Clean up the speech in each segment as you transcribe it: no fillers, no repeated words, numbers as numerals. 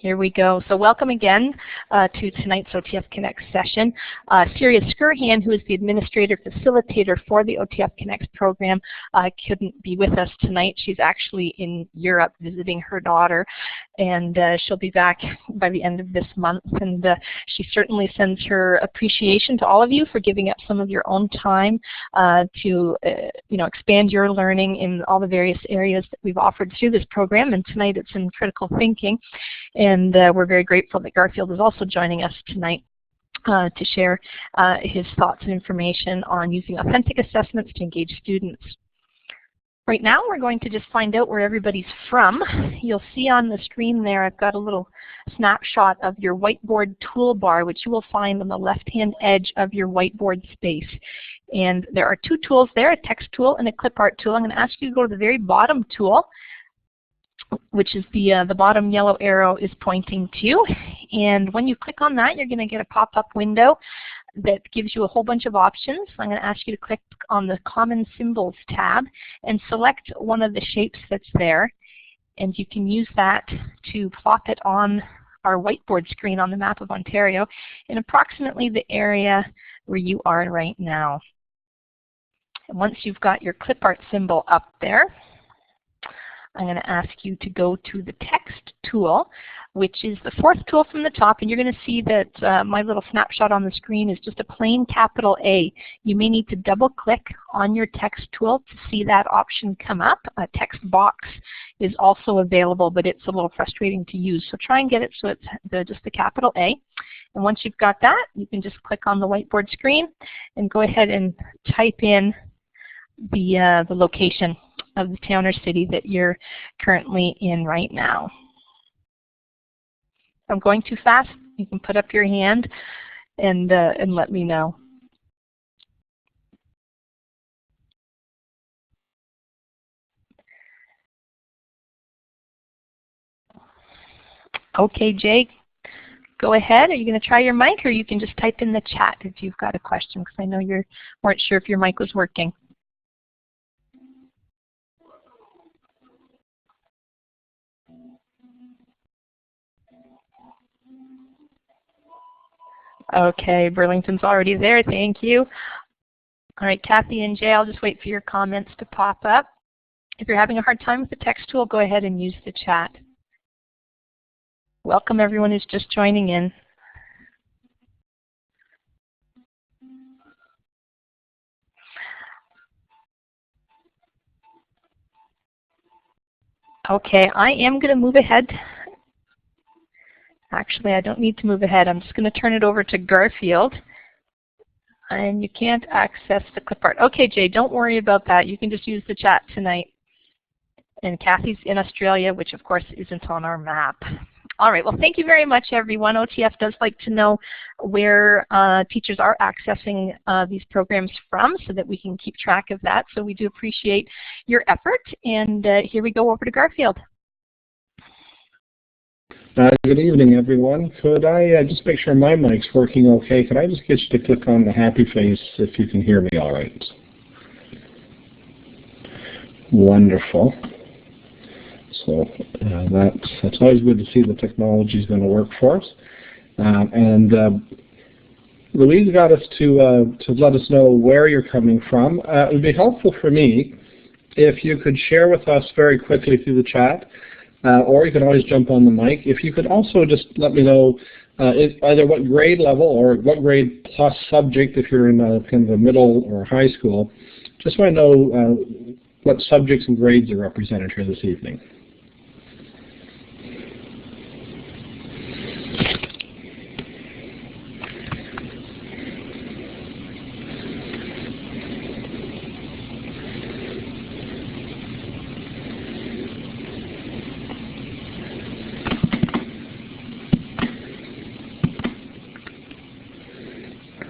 Here we go. So welcome again to tonight's OTF Connect session. Syria Skirhan, who is the administrator facilitator for the OTF Connect program, couldn't be with us tonight. She's actually in Europe visiting her daughter, and she'll be back by the end of this month. And she certainly sends her appreciation to all of you for giving up some of your own time to expand your learning in all the various areas that we've offered through this program. And tonight it's in critical thinking. And we're very grateful that Garfield is also joining us tonight to share his thoughts and information on using authentic assessments to engage students. Right now we're going to just find out where everybody's from. You'll see on the screen there I've got a little snapshot of your whiteboard toolbar, which you will find on the left-hand edge of your whiteboard space. And there are two tools there, a text tool and a clip art tool. I'm going to ask you to go to the very bottom tool, which is the bottom yellow arrow is pointing to. And when you click on that, you're going to get a pop-up window that gives you a whole bunch of options. I'm going to ask you to click on the Common Symbols tab and select one of the shapes that's there. And you can use that to plop it on our whiteboard screen on the map of Ontario in approximately the area where you are right now. And once you've got your clip art symbol up there, I'm going to ask you to go to the text tool, which is the fourth tool from the top, and you're going to see that my little snapshot on the screen is just a plain capital A. You may need to double click on your text tool to see that option come up. A text box is also available, but it's a little frustrating to use. So try and get it so it's just the capital A. And once you've got that, you can just click on the whiteboard screen and go ahead and type in the location of the town or city that you're currently in right now. If I'm going too fast, you can put up your hand and let me know. Okay, Jake, go ahead. Are you going to try your mic, or you can just type in the chat if you've got a question, because I know you weren't sure if your mic was working. Okay, Burlington's already there. Thank you. All right, Kathy and Jay, I'll just wait for your comments to pop up. If you're having a hard time with the text tool, go ahead and use the chat. Welcome everyone who's just joining in. Okay, I am going to move ahead. Actually, I don't need to move ahead. I'm just going to turn it over to Garfield. And you can't access the clip art. Okay, Jay, don't worry about that. You can just use the chat tonight. And Kathy's in Australia, which of course isn't on our map. All right, well, thank you very much, everyone. OTF does like to know where teachers are accessing these programs from so that we can keep track of that. So we do appreciate your effort. And here we go over to Garfield. Good evening, everyone. Could I just make sure my mic's working okay? Could I just get you to click on the happy face if you can hear me all right? Wonderful. So that's always good to see the technology is going to work for us. Louise got us to let us know where you're coming from. It would be helpful for me if you could share with us very quickly through the chat. Or you can always jump on the mic. If you could also just let me know either what grade level or what grade plus subject, if you're in kind of a middle or high school, just so I know what subjects and grades are represented here this evening.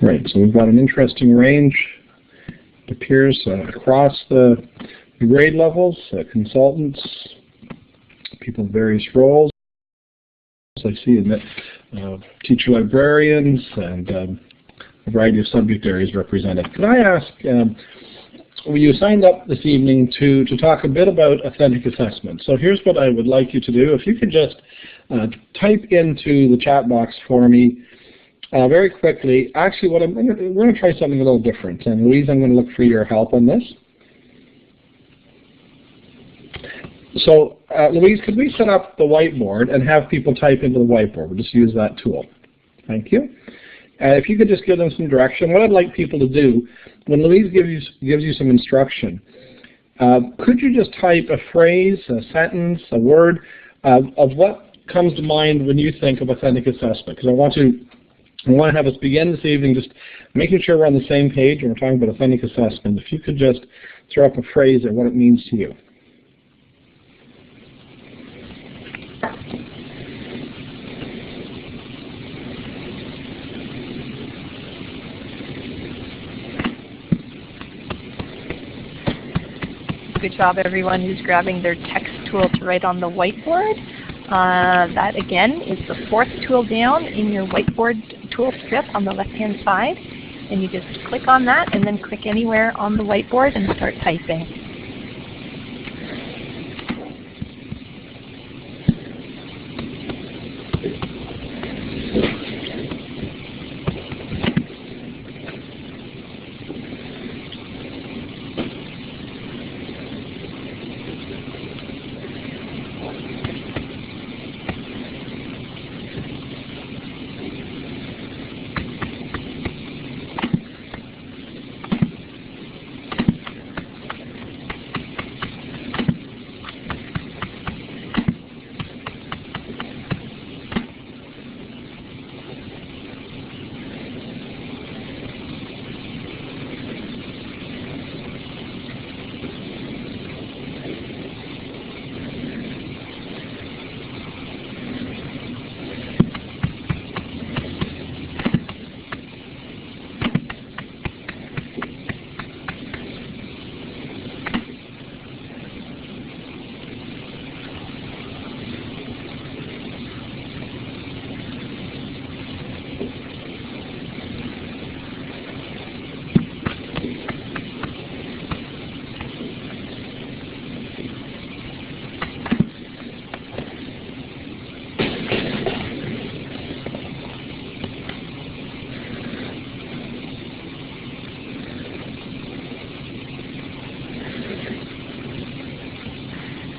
Right, so we've got an interesting range, it appears, across the grade levels, consultants, people in various roles. I see teacher librarians and a variety of subject areas represented. Could I ask, you signed up this evening to talk a bit about authentic assessment. So here's what I would like you to do. If you could just type into the chat box for me very quickly. Actually, we're going to try something a little different. And Louise, I'm going to look for your help on this. So, Louise, could we set up the whiteboard and have people type into the whiteboard? We'll just use that tool. Thank you. If you could just give them some direction. What I'd like people to do, when Louise gives you some instruction, could you just type a phrase, a sentence, a word of what comes to mind when you think of authentic assessment? Because I want to have us begin this evening just making sure we're on the same page when we're talking about authentic assessment. If you could just throw up a phrase or what it means to you. Good job, everyone who's grabbing their text tool to write on the whiteboard. That, again, is the 4th tool down in your whiteboard tool strip on the left-hand side. And you just click on that and then click anywhere on the whiteboard and start typing.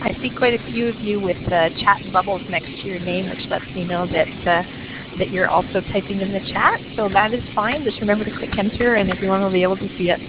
I see quite a few of you with chat bubbles next to your name, which lets me know that that you're also typing in the chat. So that is fine. Just remember to click enter and everyone will be able to see it.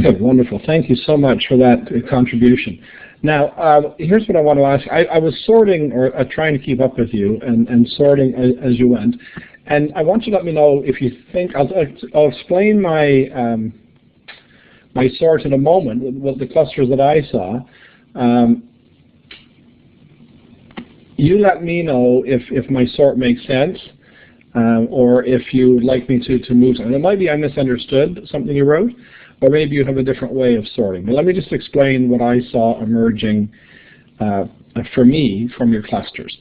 Okay, wonderful. Thank you so much for that contribution. Now, here's what I want to ask. I was sorting or trying to keep up with you and sorting as you went. And I want you to let me know if you think, I'll explain my my sort in a moment with the clusters that I saw. You let me know if my sort makes sense or if you would like me to move something. It might be I misunderstood something you wrote, or maybe you have a different way of sorting. But let me just explain what I saw emerging for me from your clusters.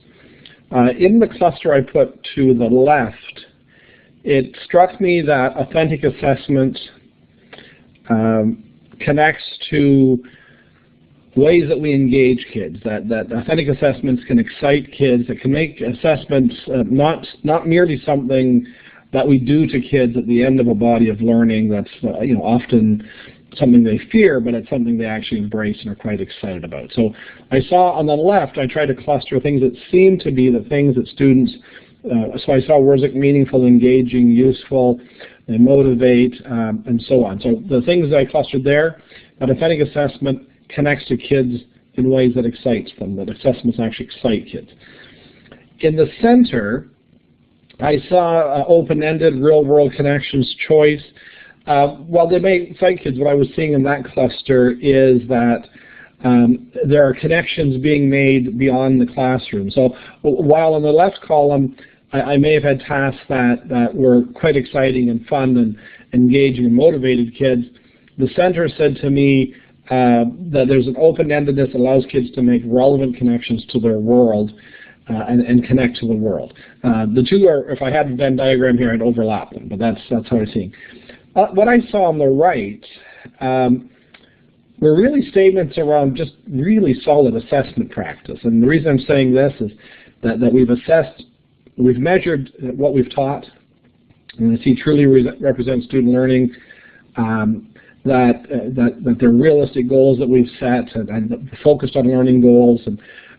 In the cluster I put to the left, it struck me that authentic assessment connects to ways that we engage kids, that authentic assessments can excite kids, that can make assessments not merely something that we do to kids at the end of a body of learning that's often something they fear, but it's something they actually embrace and are quite excited about. So I saw on the left, I tried to cluster things that seem to be the things that students, so I saw words like meaningful, engaging, useful, they motivate, and so on. So the things that I clustered there, that authentic assessment connects to kids in ways that excites them, that assessments actually excite kids. In the center, I saw open-ended, real-world connections, choice. While they may excite kids, what I was seeing in that cluster is that there are connections being made beyond the classroom. So while in the left column, I may have had tasks that were quite exciting and fun and engaging and motivated kids, the center said to me that there's an open-endedness that allows kids to make relevant connections to their world and connect to the world. The two are, if I had a Venn diagram here, I'd overlap them, but that's how I'm seeing. What I saw on the right were really statements around just really solid assessment practice. And the reason I'm saying this is that we've measured what we've taught, and I see truly represents student learning, that they're realistic goals that we've set and focused on learning goals,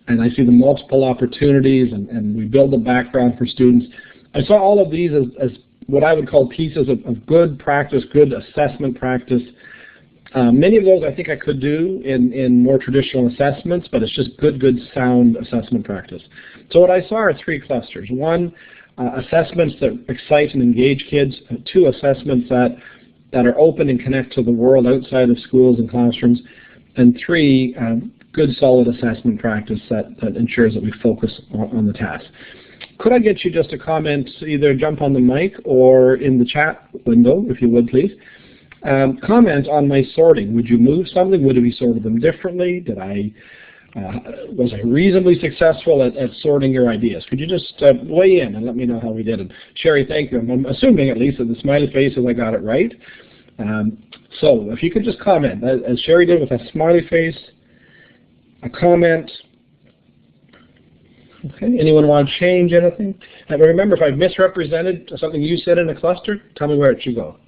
and I see the multiple opportunities, and we build a background for students. I saw all of these as what I would call pieces of good practice, good assessment practice. Many of those I think I could do in more traditional assessments, but it's just good sound assessment practice. So what I saw are three clusters. One, assessments that excite and engage kids. Two, assessments that are open and connect to the world outside of schools and classrooms. And three, good solid assessment practice that ensures that we focus on the task. Could I get you just to comment, either jump on the mic or in the chat window, if you would please. Comment on my sorting. Would you move something? Would we sorted them differently? Was I reasonably successful at sorting your ideas? Could you just weigh in and let me know how we did it? Sherry, thank you. I'm assuming at least that the smiley faces I got it right. So if you could just comment, as Sherry did with a smiley face, a comment. Okay, anyone want to change anything? And remember, if I've misrepresented something you said in a cluster, tell me where it should go.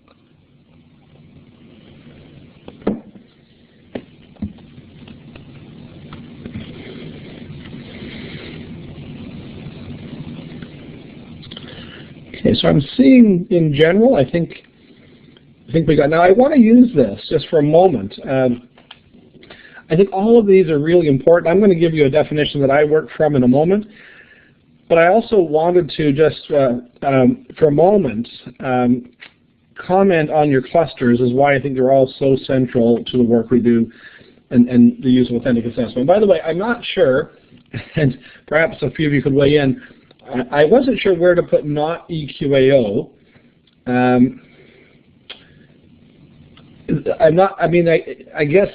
Okay, so I'm seeing in general, I think we got, now I want to use this just for a moment. I think all of these are really important. I'm going to give you a definition that I work from in a moment, but I also wanted to just, for a moment, comment on your clusters as why I think they're all so central to the work we do and the use of authentic assessment. By the way, I'm not sure, and perhaps a few of you could weigh in, I wasn't sure where to put not EQAO. I guess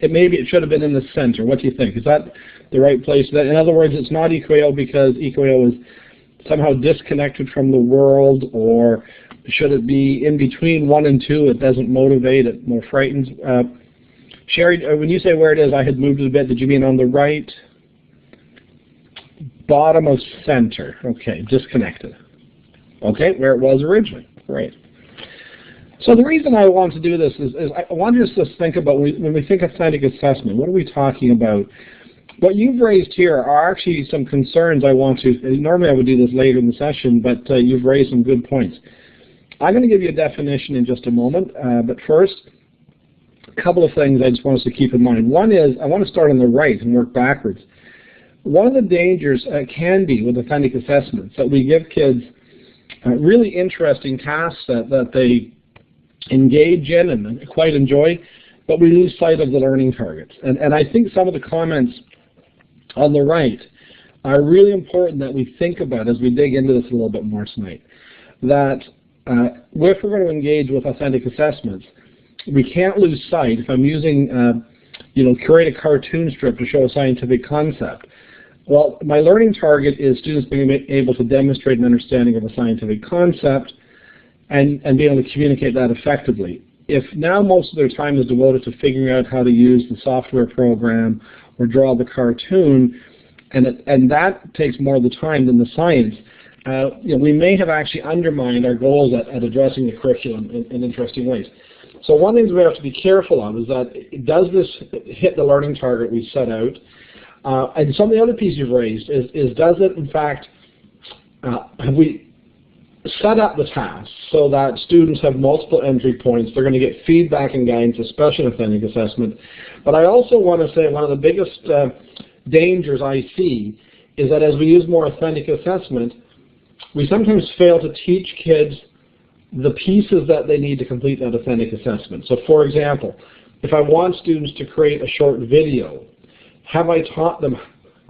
maybe it should have been in the center. What do you think? Is that the right place? In other words, it's not EQAO because EQAO is somehow disconnected from the world, or should it be in between 1 and 2? It doesn't motivate, it more frightens. Sherry, when you say where it is, I had moved it a bit. Did you mean on the right? Bottom of center. Okay, disconnected. Okay, where it was originally. Great. So the reason I want to do this is I want us to think about when we think of authentic assessment, what are we talking about? What you've raised here are actually some concerns I want to, normally I would do this later in the session, but you've raised some good points. I'm going to give you a definition in just a moment, but first, couple of things I just want us to keep in mind. One is I want to start on the right and work backwards. One of the dangers can be with authentic assessments that we give kids really interesting tasks that they engage in and quite enjoy, but we lose sight of the learning targets. And I think some of the comments on the right are really important that we think about as we dig into this a little bit more tonight. That if we're going to engage with authentic assessments, we can't lose sight. If I'm using, create a cartoon strip to show a scientific concept, well, my learning target is students being able to demonstrate an understanding of a scientific concept and being able to communicate that effectively. If now most of their time is devoted to figuring out how to use the software program or draw the cartoon, and that takes more of the time than the science, we may have actually undermined our goals at addressing the curriculum in interesting ways. So one thing we have to be careful of is that does this hit the learning target we set out? And some of the other pieces you've raised is does it in fact, have we set up the task so that students have multiple entry points, they're going to get feedback and guidance, especially in authentic assessment. But I also want to say one of the biggest dangers I see is that as we use more authentic assessment, we sometimes fail to teach kids the pieces that they need to complete that authentic assessment. So for example, if I want students to create a short video, have I taught them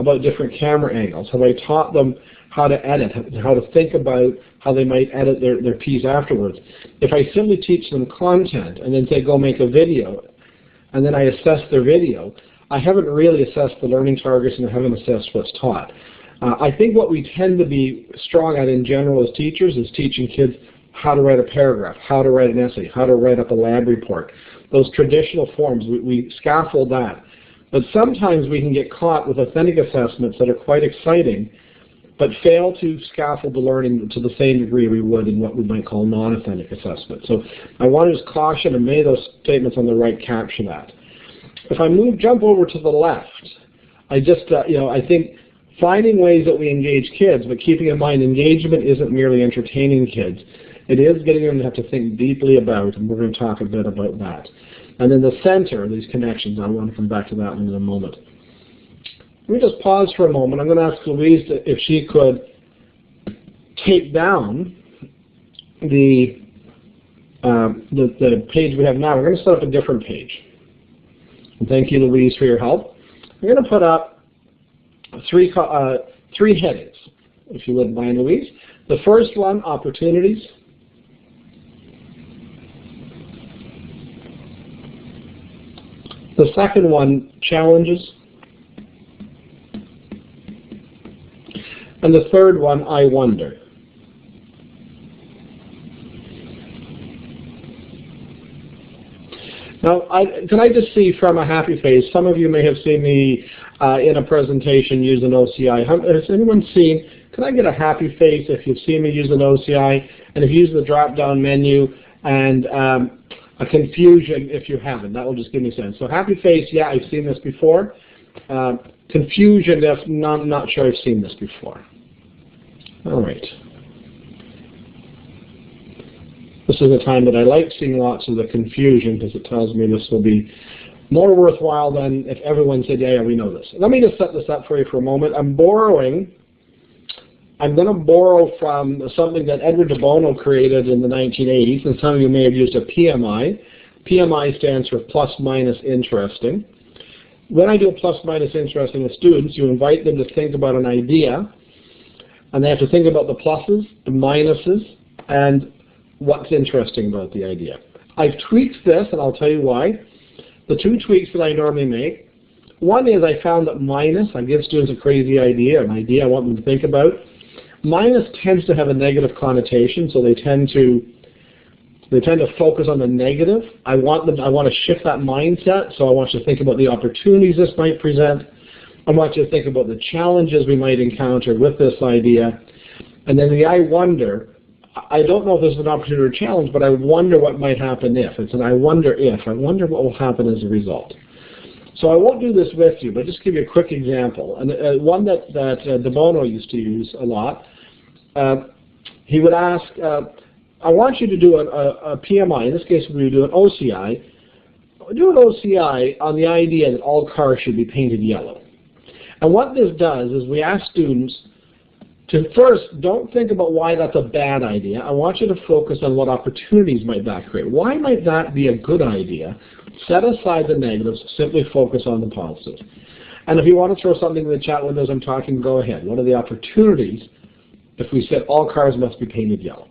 about different camera angles? Have I taught them how to edit, how to think about how they might edit their piece afterwards? If I simply teach them content and then say go make a video, and then I assess their video, I haven't really assessed the learning targets and I haven't assessed what's taught. I think what we tend to be strong at in general as teachers is teaching kids how to write a paragraph, how to write an essay, how to write up a lab report. Those traditional forms, we scaffold that. But sometimes we can get caught with authentic assessments that are quite exciting, but fail to scaffold the learning to the same degree we would in what we might call non-authentic assessment. So I want to just caution, and many of those statements on the right capture that. If I jump over to the left, I just, I think finding ways that we engage kids, but keeping in mind engagement isn't merely entertaining kids. It is getting them to have to think deeply about, and we're going to talk a bit about that. And then the center, these connections, I want to come back to that in a moment. Let me just pause for a moment. I'm going to ask Louise if she could take down the page we have now. We're going to set up a different page. And thank you, Louise, for your help. I'm going to put up three headings, if you wouldn't mind, Louise. The first one, opportunities. The second one, challenges. And the third one, I wonder. Now, can I just see from a happy face, some of you may have seen me in a presentation use an OCI. Has anyone seen, can I get a happy face if you've seen me use an OCI, and if you use the drop-down menu, and a confusion if you haven't. That will just give me a sense. So happy face, yeah, I've seen this before. Confusion, if not sure I've seen this before. All right. This is a time that I like seeing lots of the confusion because it tells me this will be more worthwhile than if everyone said, yeah, we know this. Let me just set this up for you for a moment. I'm going to borrow from something that Edward de Bono created in the 1980s, and some of you may have used a PMI. PMI stands for plus minus interesting. When I do a plus minus interesting with students, you invite them to think about an idea, and they have to think about the pluses, the minuses, and what's interesting about the idea. I've tweaked this, and I'll tell you why. The two tweaks that I normally make, one is I found that minus, I give students a crazy idea, an idea I want them to think about. Minus tends to have a negative connotation, so they tend to focus on the negative. I want to shift that mindset, so I want you to think about the opportunities this might present. I want you to think about the challenges we might encounter with this idea. And then the I wonder, I don't know if this is an opportunity or challenge, but I wonder what might happen if. It's an I wonder if. I wonder what will happen as a result. So I won't do this with you, but just give you a quick example. And one that de Bono used to use a lot. He would ask, I want you to do a PMI, in this case we would do an OCI. do an OCI on the idea that all cars should be painted yellow. And what this does is we ask students to first, don't think about why that's a bad idea. I want you to focus on what opportunities might that create. Why might that be a good idea? Set aside the negatives, simply focus on the positives. And if you want to throw something in the chat window as I'm talking, go ahead. What are the opportunities if we said all cars must be painted yellow?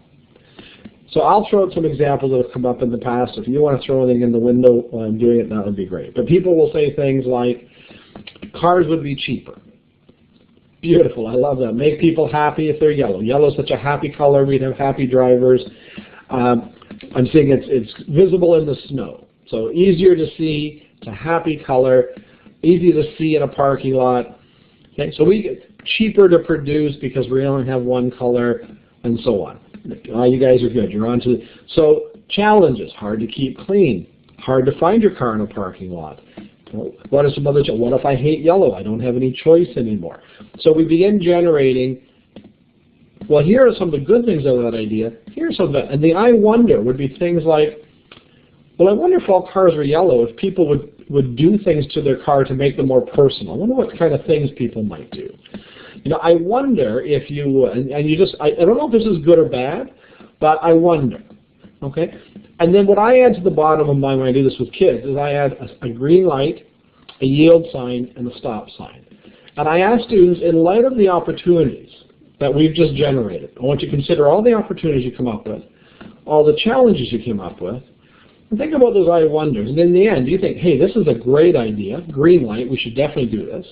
So I'll throw out some examples that have come up in the past. If you want to throw anything in the window while I'm doing it, that would be great. But people will say things like, cars would be cheaper. Beautiful, I love that. Make people happy if they're yellow. Yellow is such a happy color, we'd have happy drivers. I'm saying it's visible in the snow. So easier to see, it's a happy color, easy to see in a parking lot. Okay, so we get cheaper to produce because we only have one color, and so on. You guys are good, you're on to so challenges, hard to keep clean, hard to find your car in a parking lot. What are some other, what if I hate yellow? I don't have any choice anymore. So we begin generating, well, here are some of the good things of that idea. Here's some of the, and the I wonder would be things like, well, I wonder if all cars were yellow, if people would do things to their car to make them more personal. I wonder what kind of things people might do. You know, I wonder if you, and you just, I don't know if this is good or bad, but I wonder. Okay? And then what I add to the bottom of mine when I do this with kids is I add a green light, a yield sign, and a stop sign. And I ask students, in light of the opportunities that we've just generated, I want you to consider all the opportunities you come up with, all the challenges you came up with, and think about those I wonders. And in the end, you think, hey, this is a great idea, green light, we should definitely do this.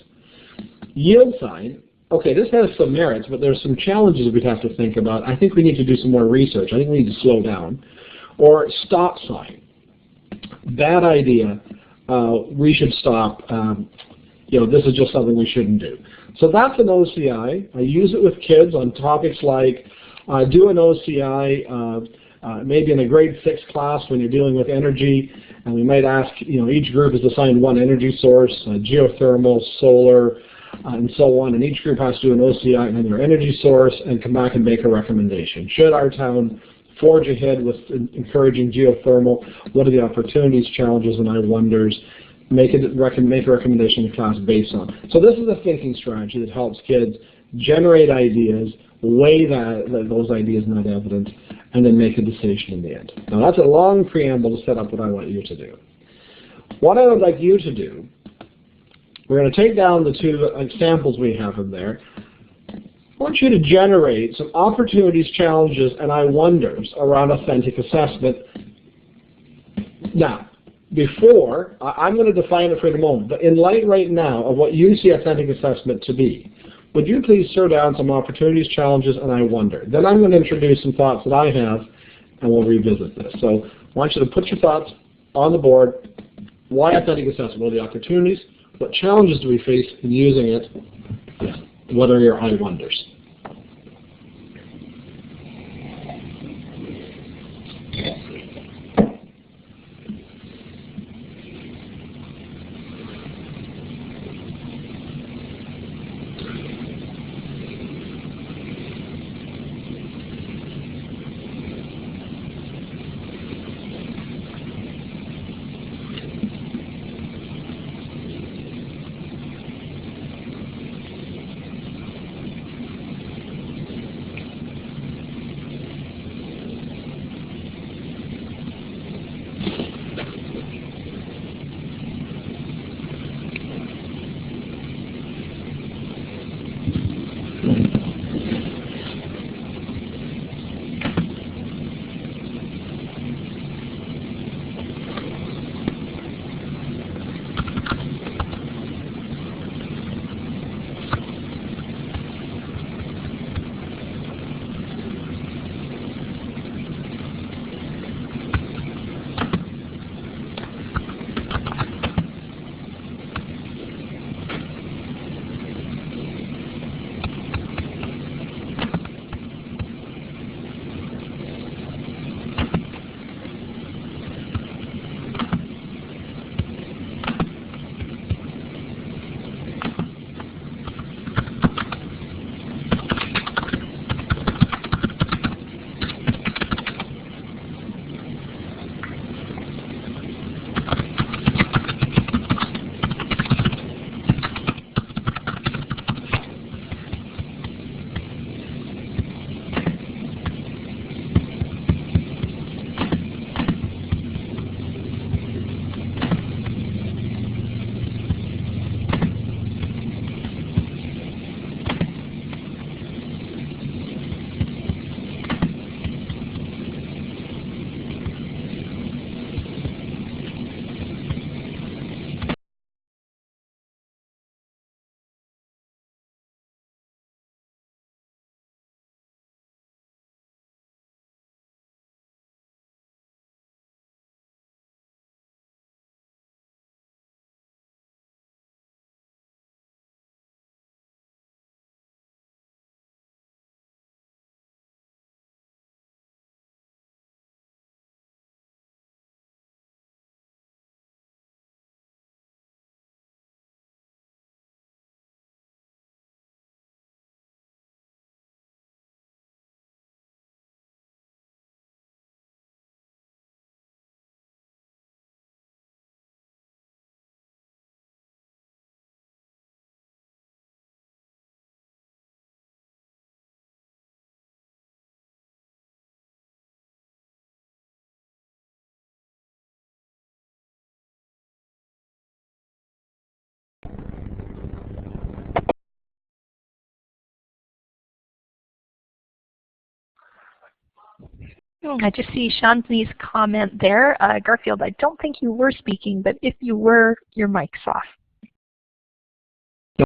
Yield sign, okay, this has some merits, but there's some challenges we'd have to think about. I think we need to do some more research. I think we need to slow down. Or stop sign. Bad idea. We should stop. You know, this is just something we shouldn't do. So that's an OCI. I use it with kids on topics like do an OCI maybe in a grade 6 class when you're dealing with energy, and we might ask, you know, each group is assigned one energy source, geothermal, solar, and so on, and each group has to do an OCI on their energy source and come back and make a recommendation. Should our town forge ahead with encouraging geothermal? What are the opportunities, challenges, and I wonders? Make a recommendation in class based on. So this is a thinking strategy that helps kids generate ideas, weigh those ideas in that evidence, and then make a decision in the end. Now that's a long preamble to set up what I want you to do. What I would like you to do, we're going to take down the two examples we have in there. I want you to generate some opportunities, challenges, and I wonders around authentic assessment. Now, before, I'm going to define it for the moment, but in light right now of what you see authentic assessment to be, would you please throw down some opportunities, challenges, and I wonder. Then I'm going to introduce some thoughts that I have, and we'll revisit this. So I want you to put your thoughts on the board. Why authentic assessment? What are the opportunities? What challenges do we face in using it? What are your I wonders? I just see Shanzani's comment there. Garfield, I don't think you were speaking, but if you were, your mic's off.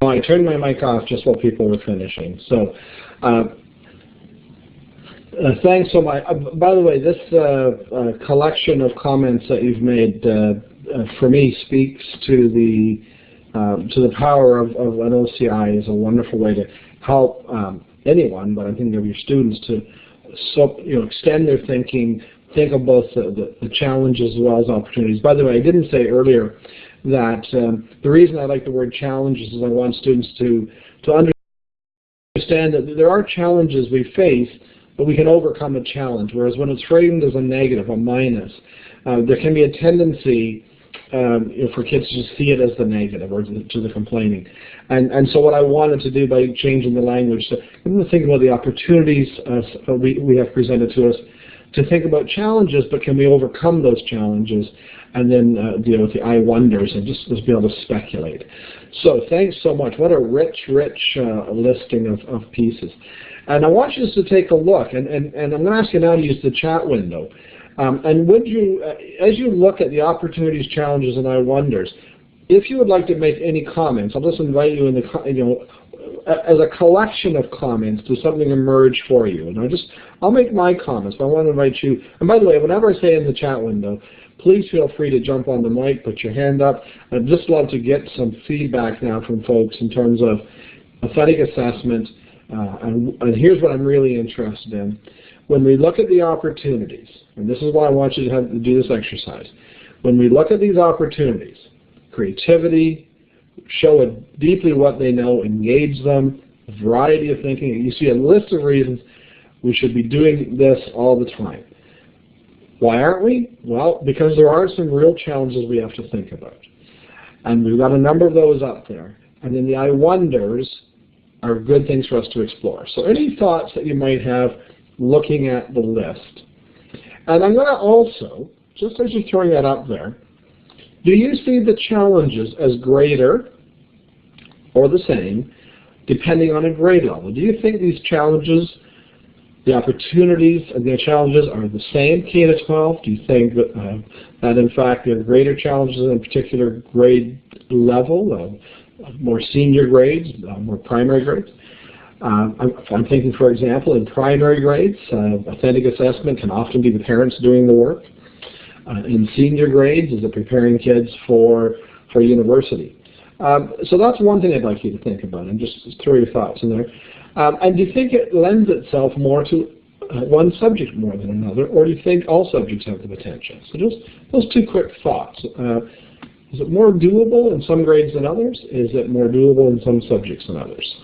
No, I turned my mic off just while people were finishing. So thanks so much. By the way, this collection of comments that you've made for me speaks to the power of an OCI. Is a wonderful way to help anyone, but I think of your students to extend their thinking, think of both the challenges as well as opportunities. By the way, I didn't say earlier that the reason I like the word challenges is I want students to understand that there are challenges we face, but we can overcome a challenge, whereas when it's framed as a negative, a minus, there can be a tendency for kids to just see it as the negative or to the complaining. And so what I wanted to do by changing the language to think about the opportunities we have presented to us, to think about challenges, but can we overcome those challenges, and then deal with the I wonders and just be able to speculate. So thanks so much. What a rich listing of pieces. And I want you to take a look, and I'm going to ask you now to use the chat window. And would you, as you look at the opportunities, challenges, and I wonders, if you would like to make any comments, I'll just invite you in the, as a collection of comments, to something emerge for you. And I'll make my comments, but I want to invite you. And by the way, whenever I say in the chat window, please feel free to jump on the mic, put your hand up. I'd just love to get some feedback now from folks in terms of authentic assessment. And here's what I'm really interested in. When we look at the opportunities, and this is why I want you to do this exercise, when we look at these opportunities, creativity, show it deeply what they know, engage them, a variety of thinking, and you see a list of reasons we should be doing this all the time. Why aren't we? Well, because there are some real challenges we have to think about. And we've got a number of those up there. And then the I wonders are good things for us to explore. So any thoughts that you might have looking at the list? And I'm going to also, just as you're throwing that up there, do you see the challenges as greater or the same depending on a grade level? Do you think these challenges, the opportunities and the challenges are the same K to 12? Do you think that in fact there are greater challenges in a particular grade level, more senior grades, more primary grades? I'm thinking, for example, in primary grades, authentic assessment can often be the parents doing the work. In senior grades, is it preparing kids for university? So that's one thing I'd like you to think about, and just throw your thoughts in there. And do you think it lends itself more to one subject more than another, or do you think all subjects have the potential? So just those two quick thoughts. Is it more doable in some grades than others? Is it more doable in some subjects than others?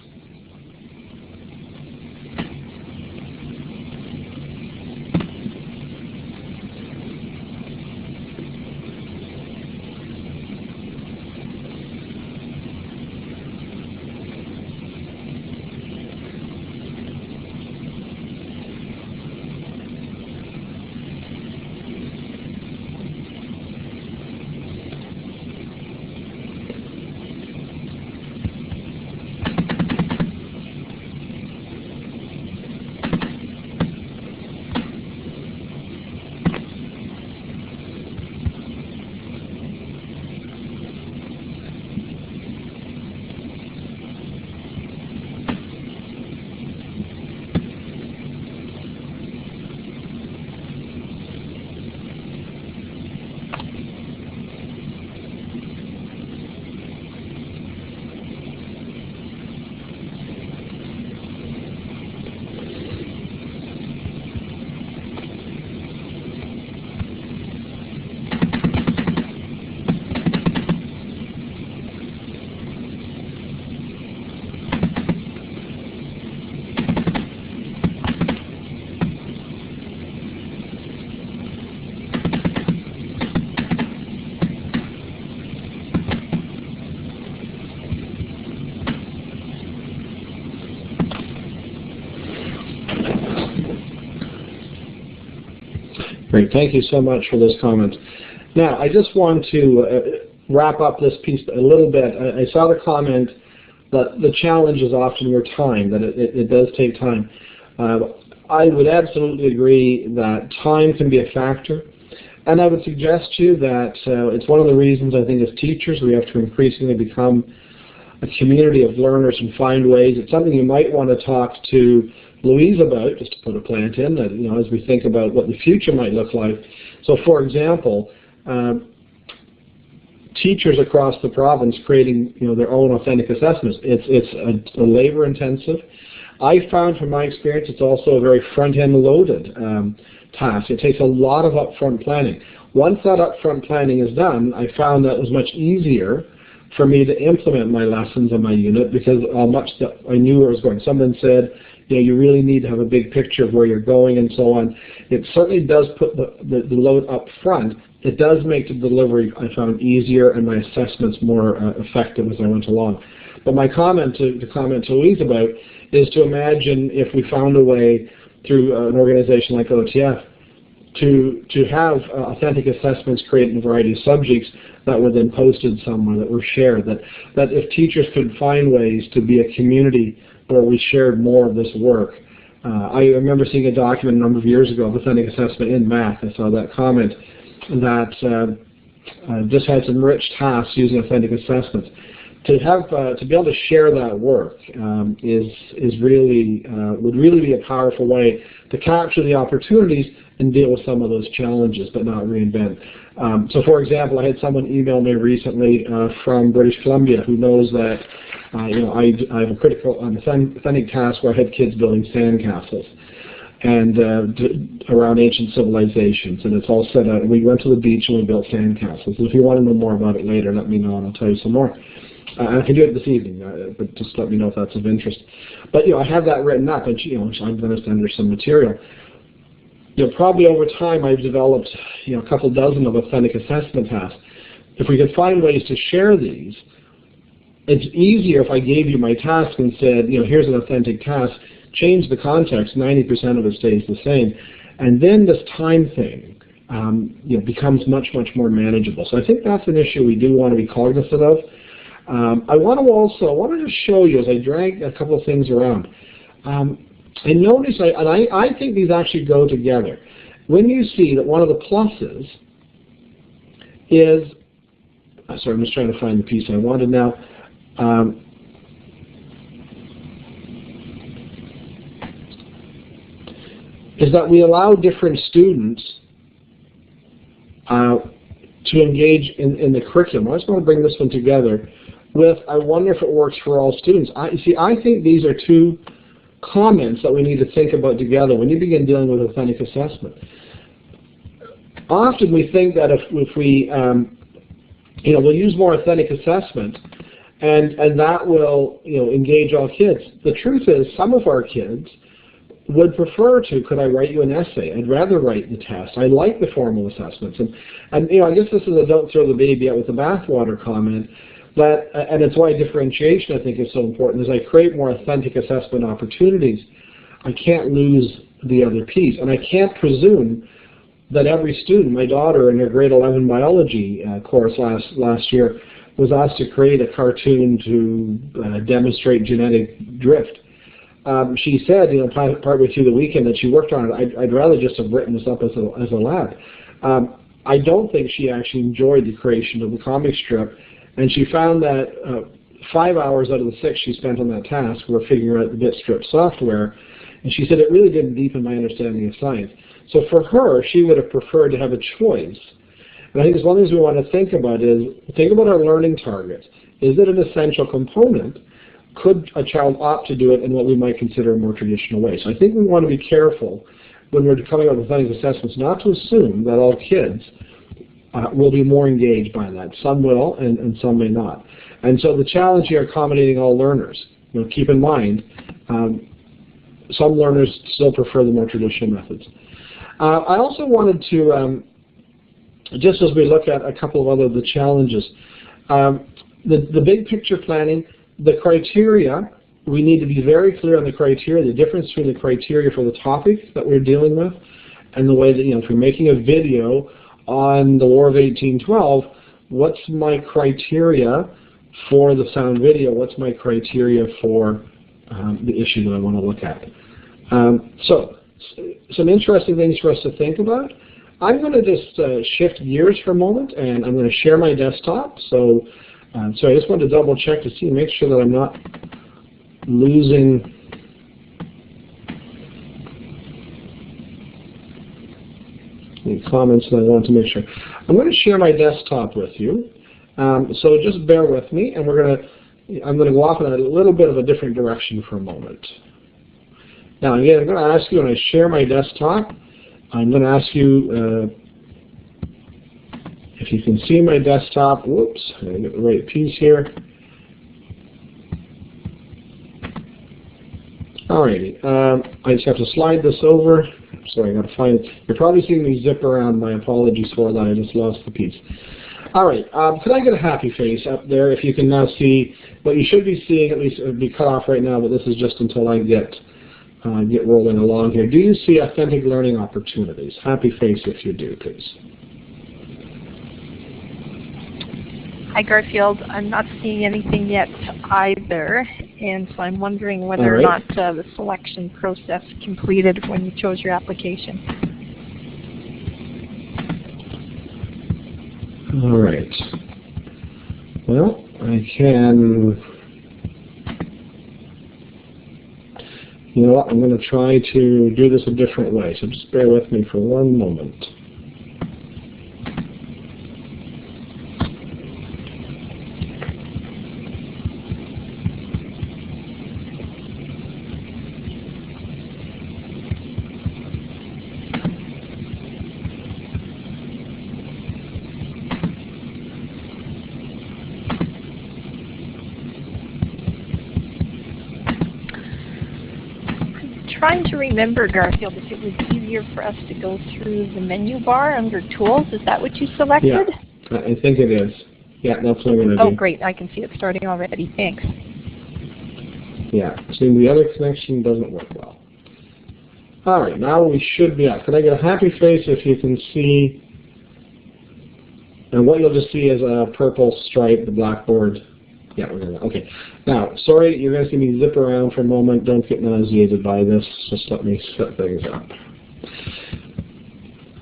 Great, thank you so much for those comments. Now, I just want to wrap up this piece a little bit. I saw the comment that the challenge is often your time, that it does take time. I would absolutely agree that time can be a factor. And I would suggest to you that it's one of the reasons I think as teachers we have to increasingly become a community of learners and find ways. It's something you might want to talk to Louise about, just to put a plant in, that, you know, as we think about what the future might look like. So for example, teachers across the province creating, you know, their own authentic assessments. It's a labor intensive. I found from my experience it's also a very front-end loaded task. It takes a lot of upfront planning. Once that upfront planning is done, I found that it was much easier for me to implement my lessons in my unit because how much that I knew where I was going. Someone said, you know, you really need to have a big picture of where you're going and so on. It certainly does put the load up front. It does make the delivery, I found, easier and my assessments more effective as I went along. But my comment to Louise about is to imagine if we found a way through an organization like OTF to have authentic assessments created in a variety of subjects that were then posted somewhere, that were shared, that if teachers could find ways to be a community where we shared more of this work. I remember seeing a document a number of years ago of authentic assessment in math. I saw that comment that just had some rich tasks using authentic assessments. To be able to share that work is really would really be a powerful way to capture the opportunities and deal with some of those challenges, but not reinvent. So, for example, I had someone email me recently from British Columbia who knows that you know, I have a critical authentic task where I had kids building sandcastles and around ancient civilizations, and it's all set out. We went to the beach and we built sandcastles. If you want to know more about it later, let me know and I'll tell you some more. I can do it this evening, but just let me know if that's of interest. But, you know, I have that written up, and, you know, I'm going to send her some material. You know, probably over time I've developed, you know, a couple dozen of authentic assessment tasks. If we could find ways to share these, it's easier if I gave you my task and said, you know, here's an authentic task, change the context, 90% of it stays the same. And then this time thing, you know, becomes much, much more manageable. So I think that's an issue we do want to be cognizant of. I want to just show you as I drag a couple of things around. And notice, I think these actually go together. When you see that one of the pluses is, sorry, I'm just trying to find the piece I wanted now. Is that we allow different students to engage in the curriculum. I just want to bring this one together with, I wonder if it works for all students. I think these are two comments that we need to think about together when you begin dealing with authentic assessment. Often we think that if we, you know, we'll use more authentic assessment, and that will, you know, engage all kids. The truth is, some of our kids would prefer to, could I write you an essay? I'd rather write the test. I like the formal assessments. And you know, I guess this is a don't throw the baby out with the bathwater comment, but, and it's why differentiation I think is so important. As I create more authentic assessment opportunities, I can't lose the other piece. And I can't presume that every student, my daughter in her grade 11 biology course last year, was asked to create a cartoon to demonstrate genetic drift. She said, you know, partway through the weekend that she worked on it, I'd rather just have written this up as a lab. I don't think she actually enjoyed the creation of the comic strip, and she found that 5 hours out of the 6 she spent on that task were figuring out the bit strip software, and she said it really didn't deepen my understanding of science. So for her, she would have preferred to have a choice. And I think one of the things we want to think about is, think about our learning targets. Is it an essential component? Could a child opt to do it in what we might consider a more traditional way? So I think we want to be careful when we're coming up with authentic assessments not to assume that all kids will be more engaged by that. Some will, and some may not. And so the challenge here, accommodating all learners. You know, keep in mind, some learners still prefer the more traditional methods. I also wanted to, just as we look at a couple of the challenges, the big picture planning, the criteria, we need to be very clear on the criteria, the difference between the criteria for the topic that we're dealing with and the way that, you know, if we're making a video on the War of 1812, what's my criteria for the sound video? What's my criteria for the issue that I want to look at? So some interesting things for us to think about. I'm going to just shift gears for a moment, and I'm going to share my desktop. So I just want to double check to see, make sure that I'm not losing any comments that I want to make sure. I'm going to share my desktop with you. So just bear with me, and I'm going to go off in a little bit of a different direction for a moment. Now again, I'm going to ask you, when I share my desktop, I'm going to ask you if you can see my desktop. Whoops, I'm going to get the right piece here. Alrighty, I just have to slide this over. Sorry, I got to find it. You're probably seeing me zip around. My apologies for that. I just lost the piece. All right, could I get a happy face up there if you can now see what you should be seeing? At least it would be cut off right now, but this is just until I get rolling along here. Do you see authentic learning opportunities? Happy face if you do, please. Hi, Garfield. I'm not seeing anything yet either, and so I'm wondering whether or not the selection process completed when you chose your application. All right. Well, I can... You know what? I'm going to try to do this a different way, so just bear with me for one moment. Trying to remember, Garfield, if it was easier for us to go through the menu bar under Tools. Is that what you selected? Yeah, I think it is. Yeah, that's what I'm going to do. Oh, great. I can see it starting already. Thanks. Yeah, see, the other connection doesn't work well. All right, now we should be out. Could I get a happy face if you can see? And what you'll just see is a purple stripe, the blackboard. Yeah, we're gonna, okay. Now, sorry, you're going to see me zip around for a moment. Don't get nauseated by this. Just let me set things up.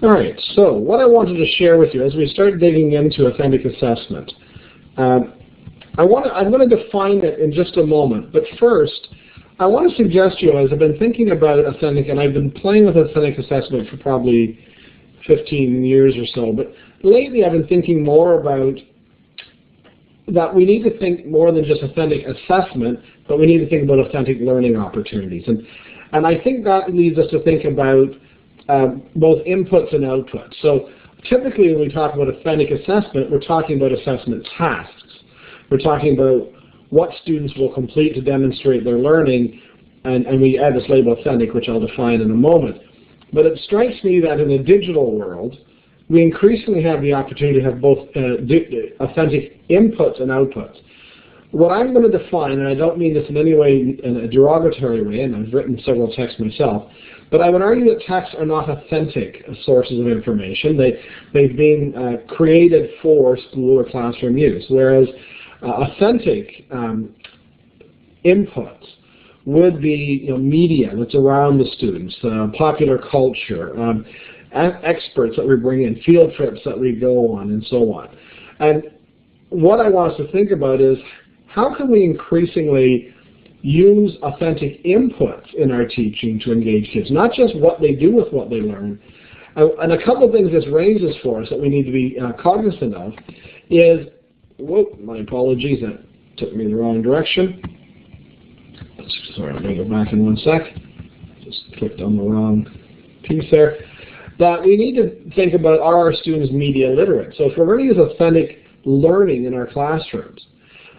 All right, so what I wanted to share with you as we start digging into authentic assessment, I'm going to define it in just a moment. But first, I want to suggest to you, as I've been thinking about authentic, and I've been playing with authentic assessment for probably 15 years or so, but lately I've been thinking more about that we need to think more than just authentic assessment, but we need to think about authentic learning opportunities. And I think that leads us to think about both inputs and outputs. So typically when we talk about authentic assessment, we're talking about assessment tasks. We're talking about what students will complete to demonstrate their learning, and we add this label authentic, which I'll define in a moment. But it strikes me that in the digital world, we increasingly have the opportunity to have both authentic inputs and outputs. What I'm going to define, and I don't mean this in any way in a derogatory way, and I've written several texts myself, but I would argue that texts are not authentic sources of information. They've been created for school or classroom use, whereas authentic inputs would be media that's around the students, popular culture, experts that we bring in, field trips that we go on, and so on. And what I want us to think about is how can we increasingly use authentic inputs in our teaching to engage kids, not just what they do with what they learn. And a couple of things this raises for us that we need to be cognizant of is, whoop, my apologies, that took me in the wrong direction. Sorry, I'll bring it back in one sec. Just clicked on the wrong piece there. That we need to think about, are our students media literate? So if we're going to use authentic learning in our classrooms,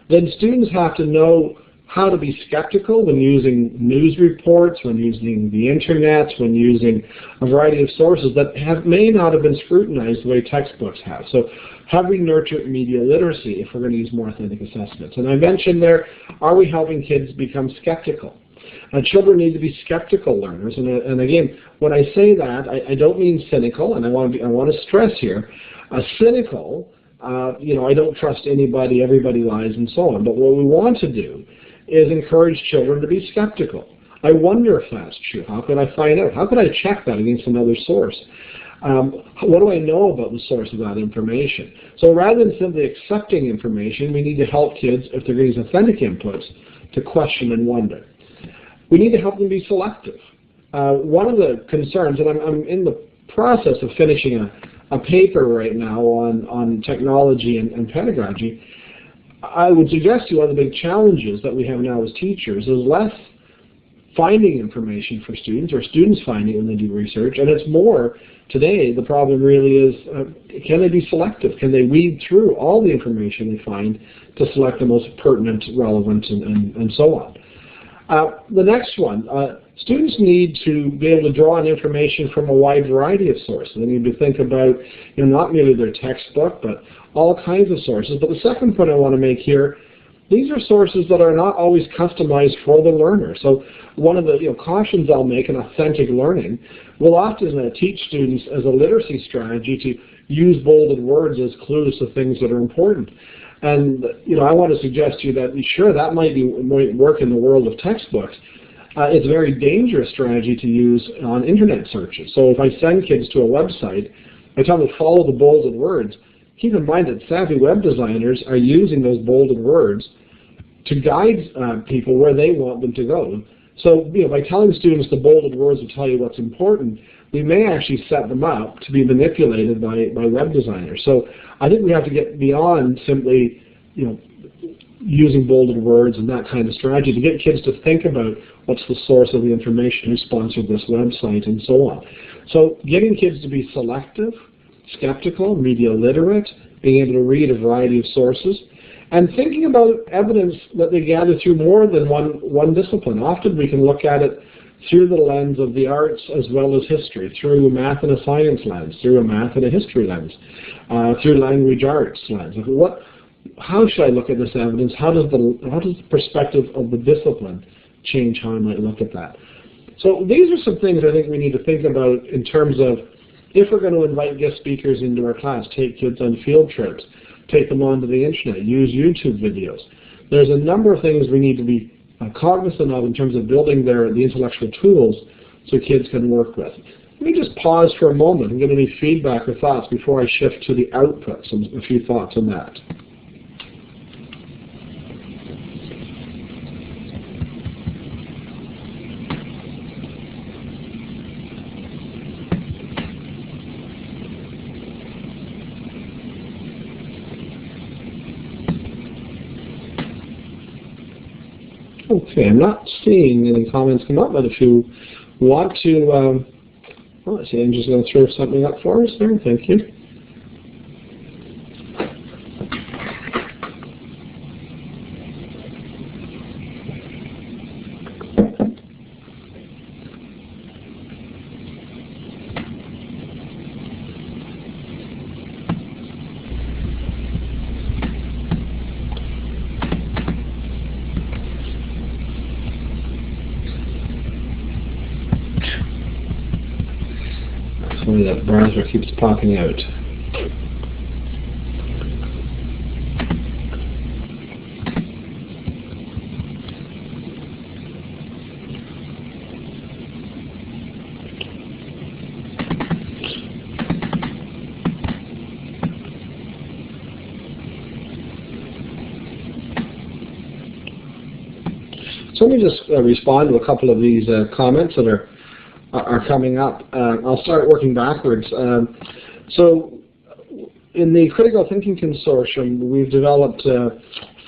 then students have to know how to be skeptical when using news reports, when using the internet, when using a variety of sources that may not have been scrutinized the way textbooks have. So have we nurtured media literacy if we're going to use more authentic assessments? And I mentioned there, are we helping kids become skeptical? Children need to be skeptical learners, and again, when I say that, I don't mean cynical, and I want to stress here, cynical. I don't trust anybody, everybody lies, and so on. But what we want to do is encourage children to be skeptical. I wonder if that's true. How can I find out? How can I check that against another source? What do I know about the source of that information? So rather than simply accepting information, we need to help kids, if they're getting authentic inputs, to question and wonder. We need to help them be selective. One of the concerns, and I'm in the process of finishing a paper right now on technology and pedagogy, I would suggest to you one of the big challenges that we have now as teachers is less finding information for students, or students finding it when they do research, and it's more, today, the problem really is, can they be selective? Can they weed through all the information they find to select the most pertinent, relevant, and so on? The next one, students need to be able to draw on information from a wide variety of sources. They need to think about, not merely their textbook, but all kinds of sources. But the second point I want to make here, these are sources that are not always customized for the learner. So one of the cautions I'll make in authentic learning will often teach students as a literacy strategy to use bolded words as clues to things that are important. And I want to suggest to you that sure, that might work in the world of textbooks. It's a very dangerous strategy to use on internet searches. So if I send kids to a website, I tell them to follow the bolded words. Keep in mind that savvy web designers are using those bolded words to guide people where they want them to go. So by telling students the bolded words will tell you what's important, we may actually set them up to be manipulated by web designers. So I think we have to get beyond simply using bolded words and that kind of strategy to get kids to think about what's the source of the information, who sponsored this website, and so on. So getting kids to be selective, skeptical, media literate, being able to read a variety of sources, and thinking about evidence that they gather through more than one discipline. Often we can look at it through the lens of the arts as well as history, through a math and a science lens, through a math and a history lens, through language arts lens. How should I look at this evidence? How does the perspective of the discipline change how I might look at that? So these are some things I think we need to think about in terms of, if we're going to invite guest speakers into our class, take kids on field trips, take them onto the internet, use YouTube videos. There's a number of things we need to be cognizant of in terms of building the intellectual tools so kids can work with. Let me just pause for a moment and get any feedback or thoughts before I shift to the outputs, and a few thoughts on that. Okay, I'm not seeing any comments come up, but if you want to, let's see, I'm just going to throw something up for us there. Thank you. That browser keeps popping out. So let me just respond to a couple of these comments that are coming up. I'll start working backwards. So in the Critical Thinking Consortium, we've developed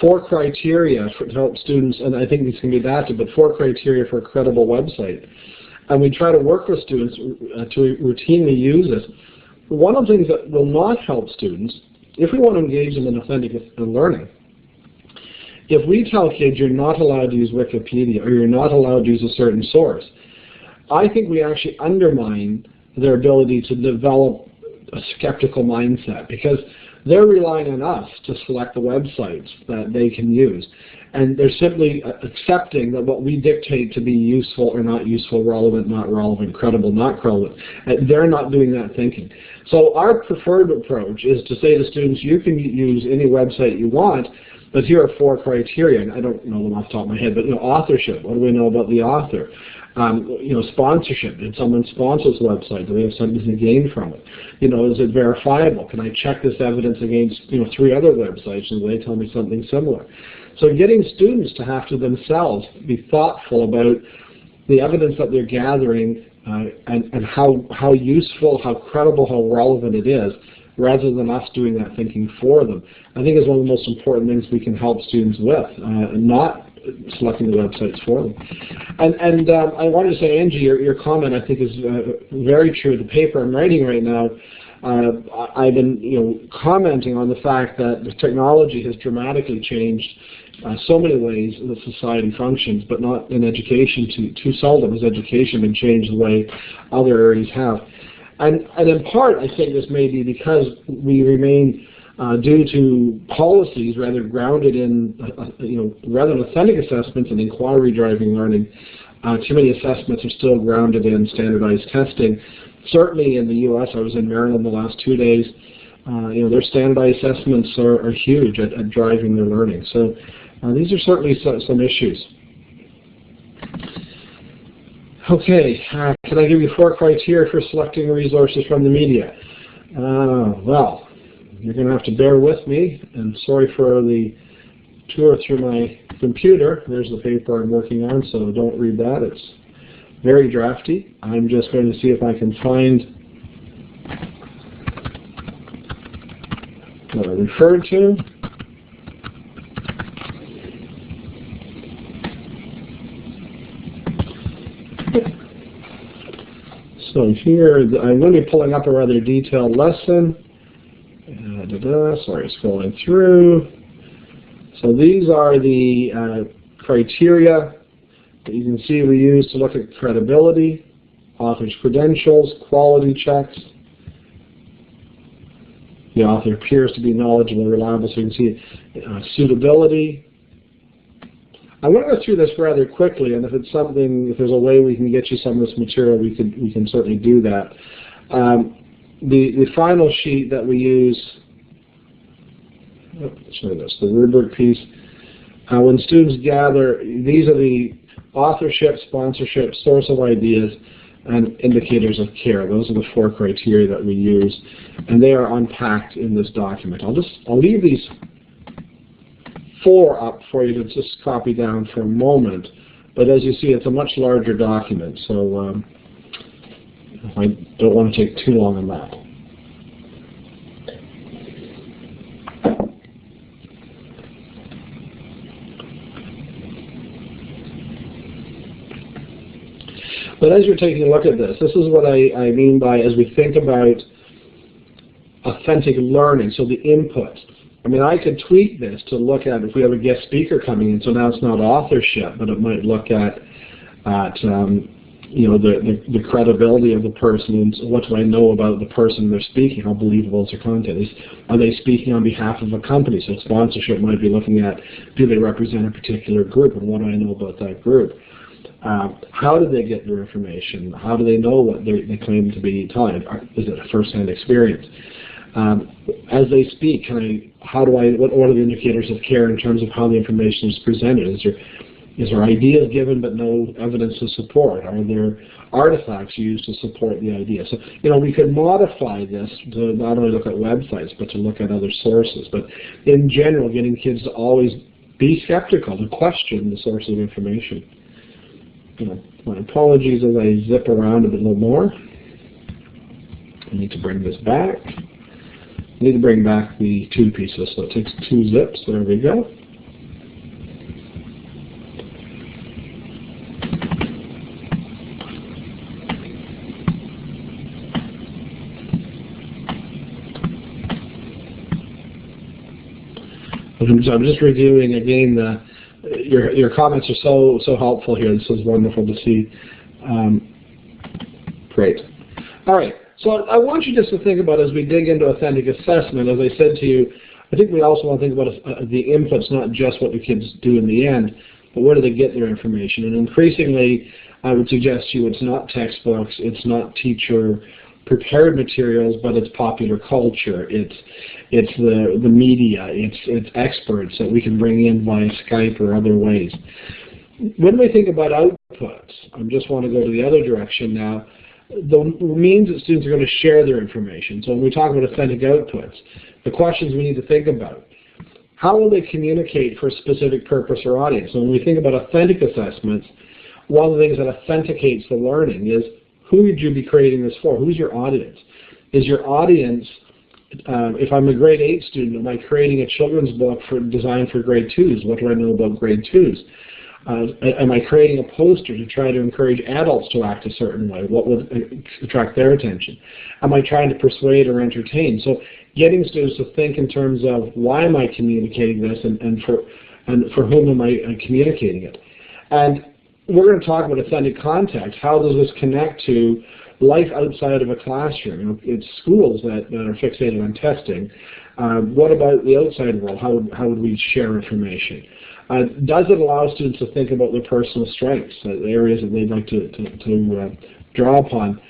4 criteria to help students, and I think these can be adapted, but 4 criteria for a credible website. And we try to work with students to routinely use it. One of the things that will not help students, if we want to engage them in authentic learning, if we tell kids you're not allowed to use Wikipedia or you're not allowed to use a certain source, I think we actually undermine their ability to develop a skeptical mindset, because they're relying on us to select the websites that they can use. And they're simply accepting that what we dictate to be useful or not useful, relevant, not relevant, credible, not credible. They're not doing that thinking. So our preferred approach is to say to students, you can use any website you want, But here are 4 criteria, and I don't know them off the top of my head, but authorship, what do we know about the author? Sponsorship, did someone sponsor this website? Do they have something to gain from it? Is it verifiable? Can I check this evidence against 3 other websites and they tell me something similar? So getting students to have to themselves be thoughtful about the evidence that they're gathering and how useful, how credible, how relevant it is, rather than us doing that thinking for them, I think is one of the most important things we can help students with, not selecting the websites for them. And I wanted to say, Angie, your comment I think is very true. The paper I'm writing right now, I've been commenting on the fact that the technology has dramatically changed so many ways that society functions, but not in education. Too seldom has education been changed the way other areas have. And in part, I think this may be because we remain, due to policies rather grounded in, rather than authentic assessments and inquiry-driving learning, too many assessments are still grounded in standardized testing. Certainly in the U.S., I was in Maryland the last 2 days, their standardized assessments are huge at driving their learning. So these are certainly some issues. Okay, can I give you 4 criteria for selecting resources from the media? Well, you're going to have to bear with me, and sorry for the tour through my computer. There's the paper I'm working on, so don't read that. It's very drafty. I'm just going to see if I can find what I referred to. So here, I'm going to be pulling up a rather detailed lesson. Sorry, scrolling through. So these are the criteria that you can see we use to look at credibility, author's credentials, quality checks. The author appears to be knowledgeable and reliable, so you can see suitability. I'm going to go through this rather quickly, and if there's a way we can get you some of this material, we can certainly do that. The final sheet that we use, the rubric piece, when students gather, these are the authorship, sponsorship, source of ideas, and indicators of care. Those are the 4 criteria that we use, and they are unpacked in this document. I'll leave these 4 up for you to just copy down for a moment, but as you see, it's a much larger document, so I don't want to take too long on that. But as you're taking a look at this is what I mean by, as we think about authentic learning, so the input. I mean, I could tweak this to look at if we have a guest speaker coming in, so now it's not authorship, but it might look at the credibility of the person, and what do I know about the person they're speaking, how believable is their content. Are they speaking on behalf of a company? So sponsorship might be looking at, do they represent a particular group, and what do I know about that group? How do they get their information? How do they know what they claim to be telling? Is it a first-hand experience? As they speak, what are the indicators of care in terms of how the information is presented? Is there ideas given but no evidence to support? Are there artifacts used to support the idea? So, we could modify this to not only look at websites, but to look at other sources. But in general, getting kids to always be skeptical, to question the source of information. My apologies as I zip around a little more. I need to bring this back. I need to bring back the 2 pieces, so it takes 2 zips. There we go. So I'm just reviewing again your comments are so helpful here. This is wonderful to see. Great. All right. So I want you just to think about, as we dig into authentic assessment, as I said to you, I think we also want to think about the inputs, not just what the kids do in the end, but where do they get their information. And increasingly, I would suggest to you it's not textbooks, it's not teacher prepared materials, but it's popular culture, it's the media, it's experts that we can bring in via Skype or other ways. When we think about outputs, I just want to go to the other direction now, the means that students are going to share their information. So when we talk about authentic outputs, the questions we need to think about: how will they communicate for a specific purpose or audience? So when we think about authentic assessments, one of the things that authenticates the learning is, who would you be creating this for? Who's your audience? Is your audience, if I'm a grade 8 student, am I creating a children's book designed for grade 2s? What do I know about grade 2s? Am I creating a poster to try to encourage adults to act a certain way? What would attract their attention? Am I trying to persuade or entertain? So getting students to think in terms of, why am I communicating this, and for whom am I communicating it? And we're going to talk about authentic context. How does this connect to life outside of a classroom? You know, it's schools that are fixated on testing. What about the outside world? How would we share information? Does it allow students to think about their personal strengths, the areas that they'd like to draw upon?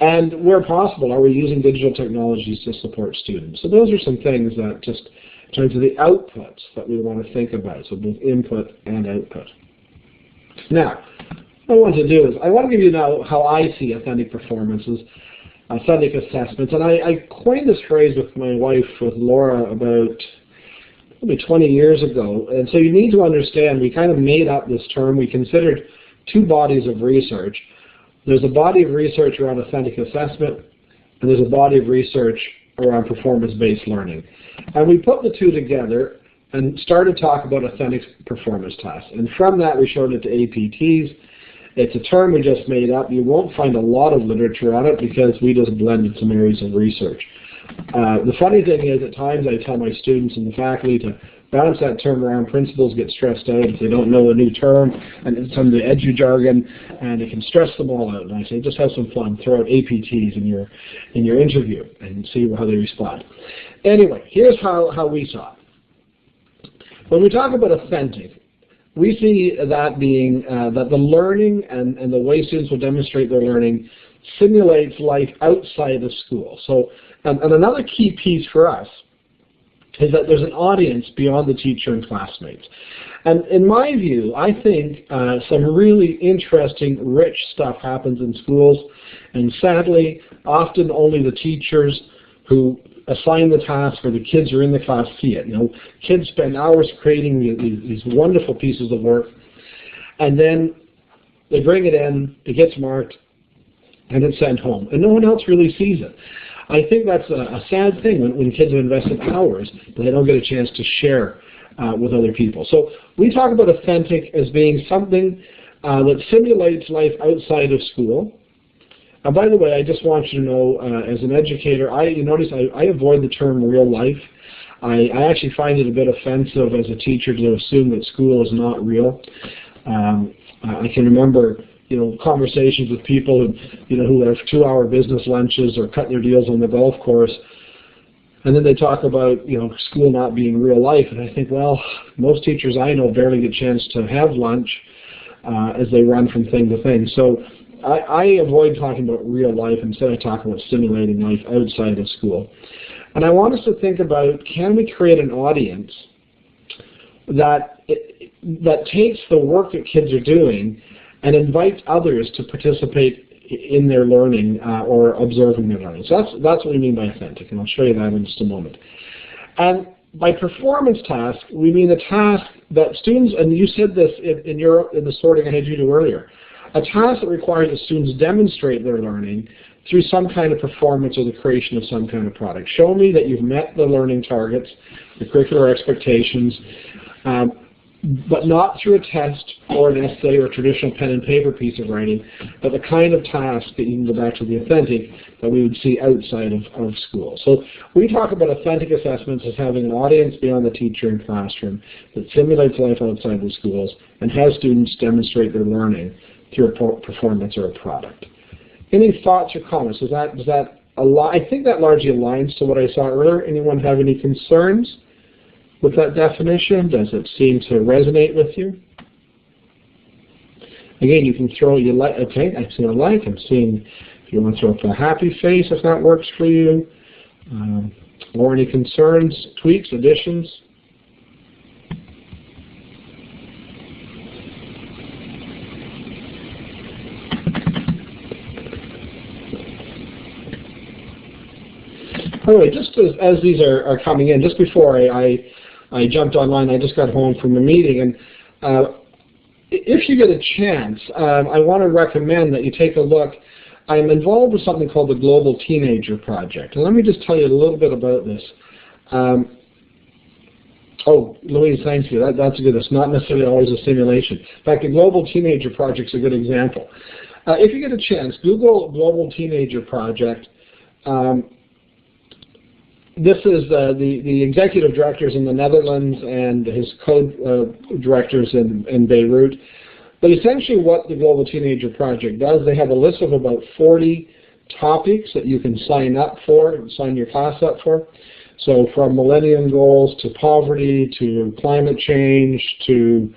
And where possible, are we using digital technologies to support students? So those are some things that, just in terms of the outputs, that we want to think about, so both input and output. Now, what I want to do is, I want to give you now how I see authentic performances, authentic assessments, and I coined this phrase with my wife, with Laura, about maybe 20 years ago. And so you need to understand, we kind of made up this term. We considered two bodies of research. There's a body of research around authentic assessment, and there's a body of research around performance-based learning. And we put the two together and started to talk about authentic performance tasks. And from that, we showed it to APTs. It's a term we just made up. You won't find a lot of literature on it because we just blended some areas of research. The funny thing is, at times I tell my students and the faculty to bounce that term around. Principals get stressed out if they don't know a new term, and it's some of the edu jargon, and it can stress them all out. And I say, just have some fun. Throw out APTs in your interview and see how they respond. Anyway, here's how we saw it. When we talk about authentic, we see that being that the learning and the way students will demonstrate their learning simulates life outside of school. So, and another key piece for us is that there's an audience beyond the teacher and classmates. And in my view, I think some really interesting, rich stuff happens in schools, and sadly, often only the teachers who assign the task or the kids who are in the class see it. You know, kids spend hours creating these wonderful pieces of work, and then they bring it in, it gets marked, and it's sent home, and no one else really sees it. I think that's a sad thing when kids have invested hours, but they don't get a chance to share with other people. So we talk about authentic as being something that simulates life outside of school. And by the way, I just want you to know, as an educator, you notice I avoid the term real life. I actually find it a bit offensive as a teacher to assume that school is not real. I can remember, conversations with people who have 2-hour business lunches or cut their deals on the golf course, and then they talk about school not being real life. And I think, well, most teachers I know barely get a chance to have lunch as they run from thing to thing. So I avoid talking about real life. Instead, I talk about simulating life outside of school. And I want us to think about, can we create an audience that takes the work that kids are doing and invites others to participate in their learning or observing their learning. So that's what we mean by authentic, and I'll show you that in just a moment. And by performance task, we mean a task that students, and you said this in the sorting I had you do earlier, a task that requires that students demonstrate their learning through some kind of performance or the creation of some kind of product. Show me that you've met the learning targets, the curricular expectations, but not through a test or an essay or a traditional pen and paper piece of writing, but the kind of task that you can go back to the authentic that we would see outside of school. So we talk about authentic assessments as having an audience beyond the teacher and classroom that simulates life outside the schools and has students demonstrate their learning through a performance or a product. Any thoughts or comments? Does that I think that largely aligns to what I saw earlier. Anyone have any concerns with that definition? Does it seem to resonate with you? Again, you can throw okay, I'm seeing a like, I'm seeing If you want to throw up a happy face if that works for you, or any concerns, tweaks, additions. Anyway, just as these are coming in, just before I jumped online, I just got home from a meeting, and if you get a chance, I want to recommend that you take a look. I'm involved with something called the Global Teenager Project, and let me just tell you a little bit about this. Oh, Louise, thank you. That's good. It's not necessarily always a simulation. In fact, the Global Teenager Project is a good example. If you get a chance, Google Global Teenager Project. This is the executive directors in the Netherlands and his co-directors in Beirut. But essentially what the Global Teenager Project does, they have a list of about 40 topics that you can sign up for, sign your class up for. So from Millennium Goals to poverty to climate change to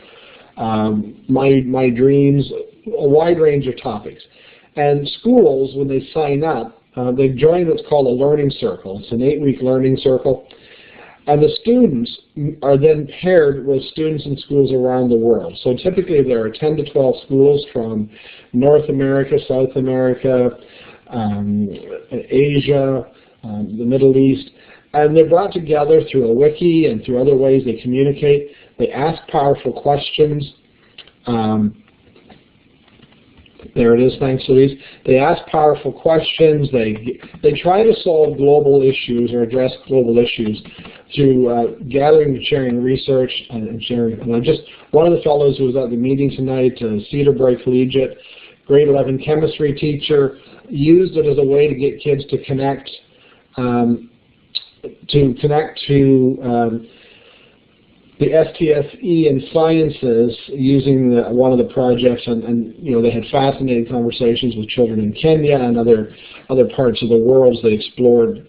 my dreams, a wide range of topics. And schools, when they sign up, they've joined what's called a learning circle. It's an 8-week learning circle. And the students are then paired with students in schools around the world. So typically there are 10 to 12 schools from North America, South America, Asia, the Middle East. And they're brought together through a wiki and through other ways they communicate. They ask powerful questions. There it is, thanks Louise. They ask powerful questions. They try to solve global issues or address global issues through gathering and sharing research and sharing. And just one of the fellows who was at the meeting tonight, Cedarbrae Collegiate, grade 11 chemistry teacher, used it as a way to get kids to connect to the STSE in sciences using one of the projects, and you know, they had fascinating conversations with children in Kenya and other parts of the world as they explored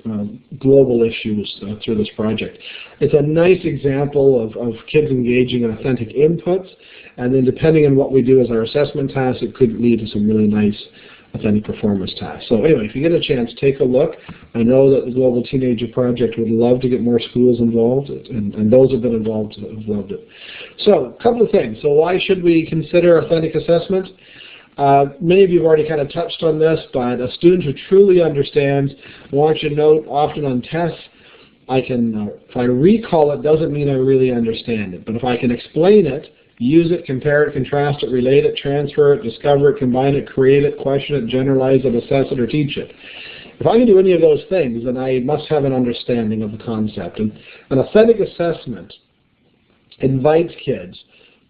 global issues through this project. It's a nice example of kids engaging in authentic inputs, and then depending on what we do as our assessment tasks, it could lead to some really nice authentic performance tasks. So anyway, if you get a chance, take a look. I know that the Global Teenager Project would love to get more schools involved, and those who have been involved have loved it. So a couple of things. So why should we consider authentic assessment? Many of you have already kind of touched on this, but a student who truly understands, wants to note often on tests, if I recall it, doesn't mean I really understand it. But if I can explain it, use it, compare it, contrast it, relate it, transfer it, discover it, combine it, create it, question it, generalize it, assess it, or teach it. If I can do any of those things, then I must have an understanding of the concept. And an authentic assessment invites kids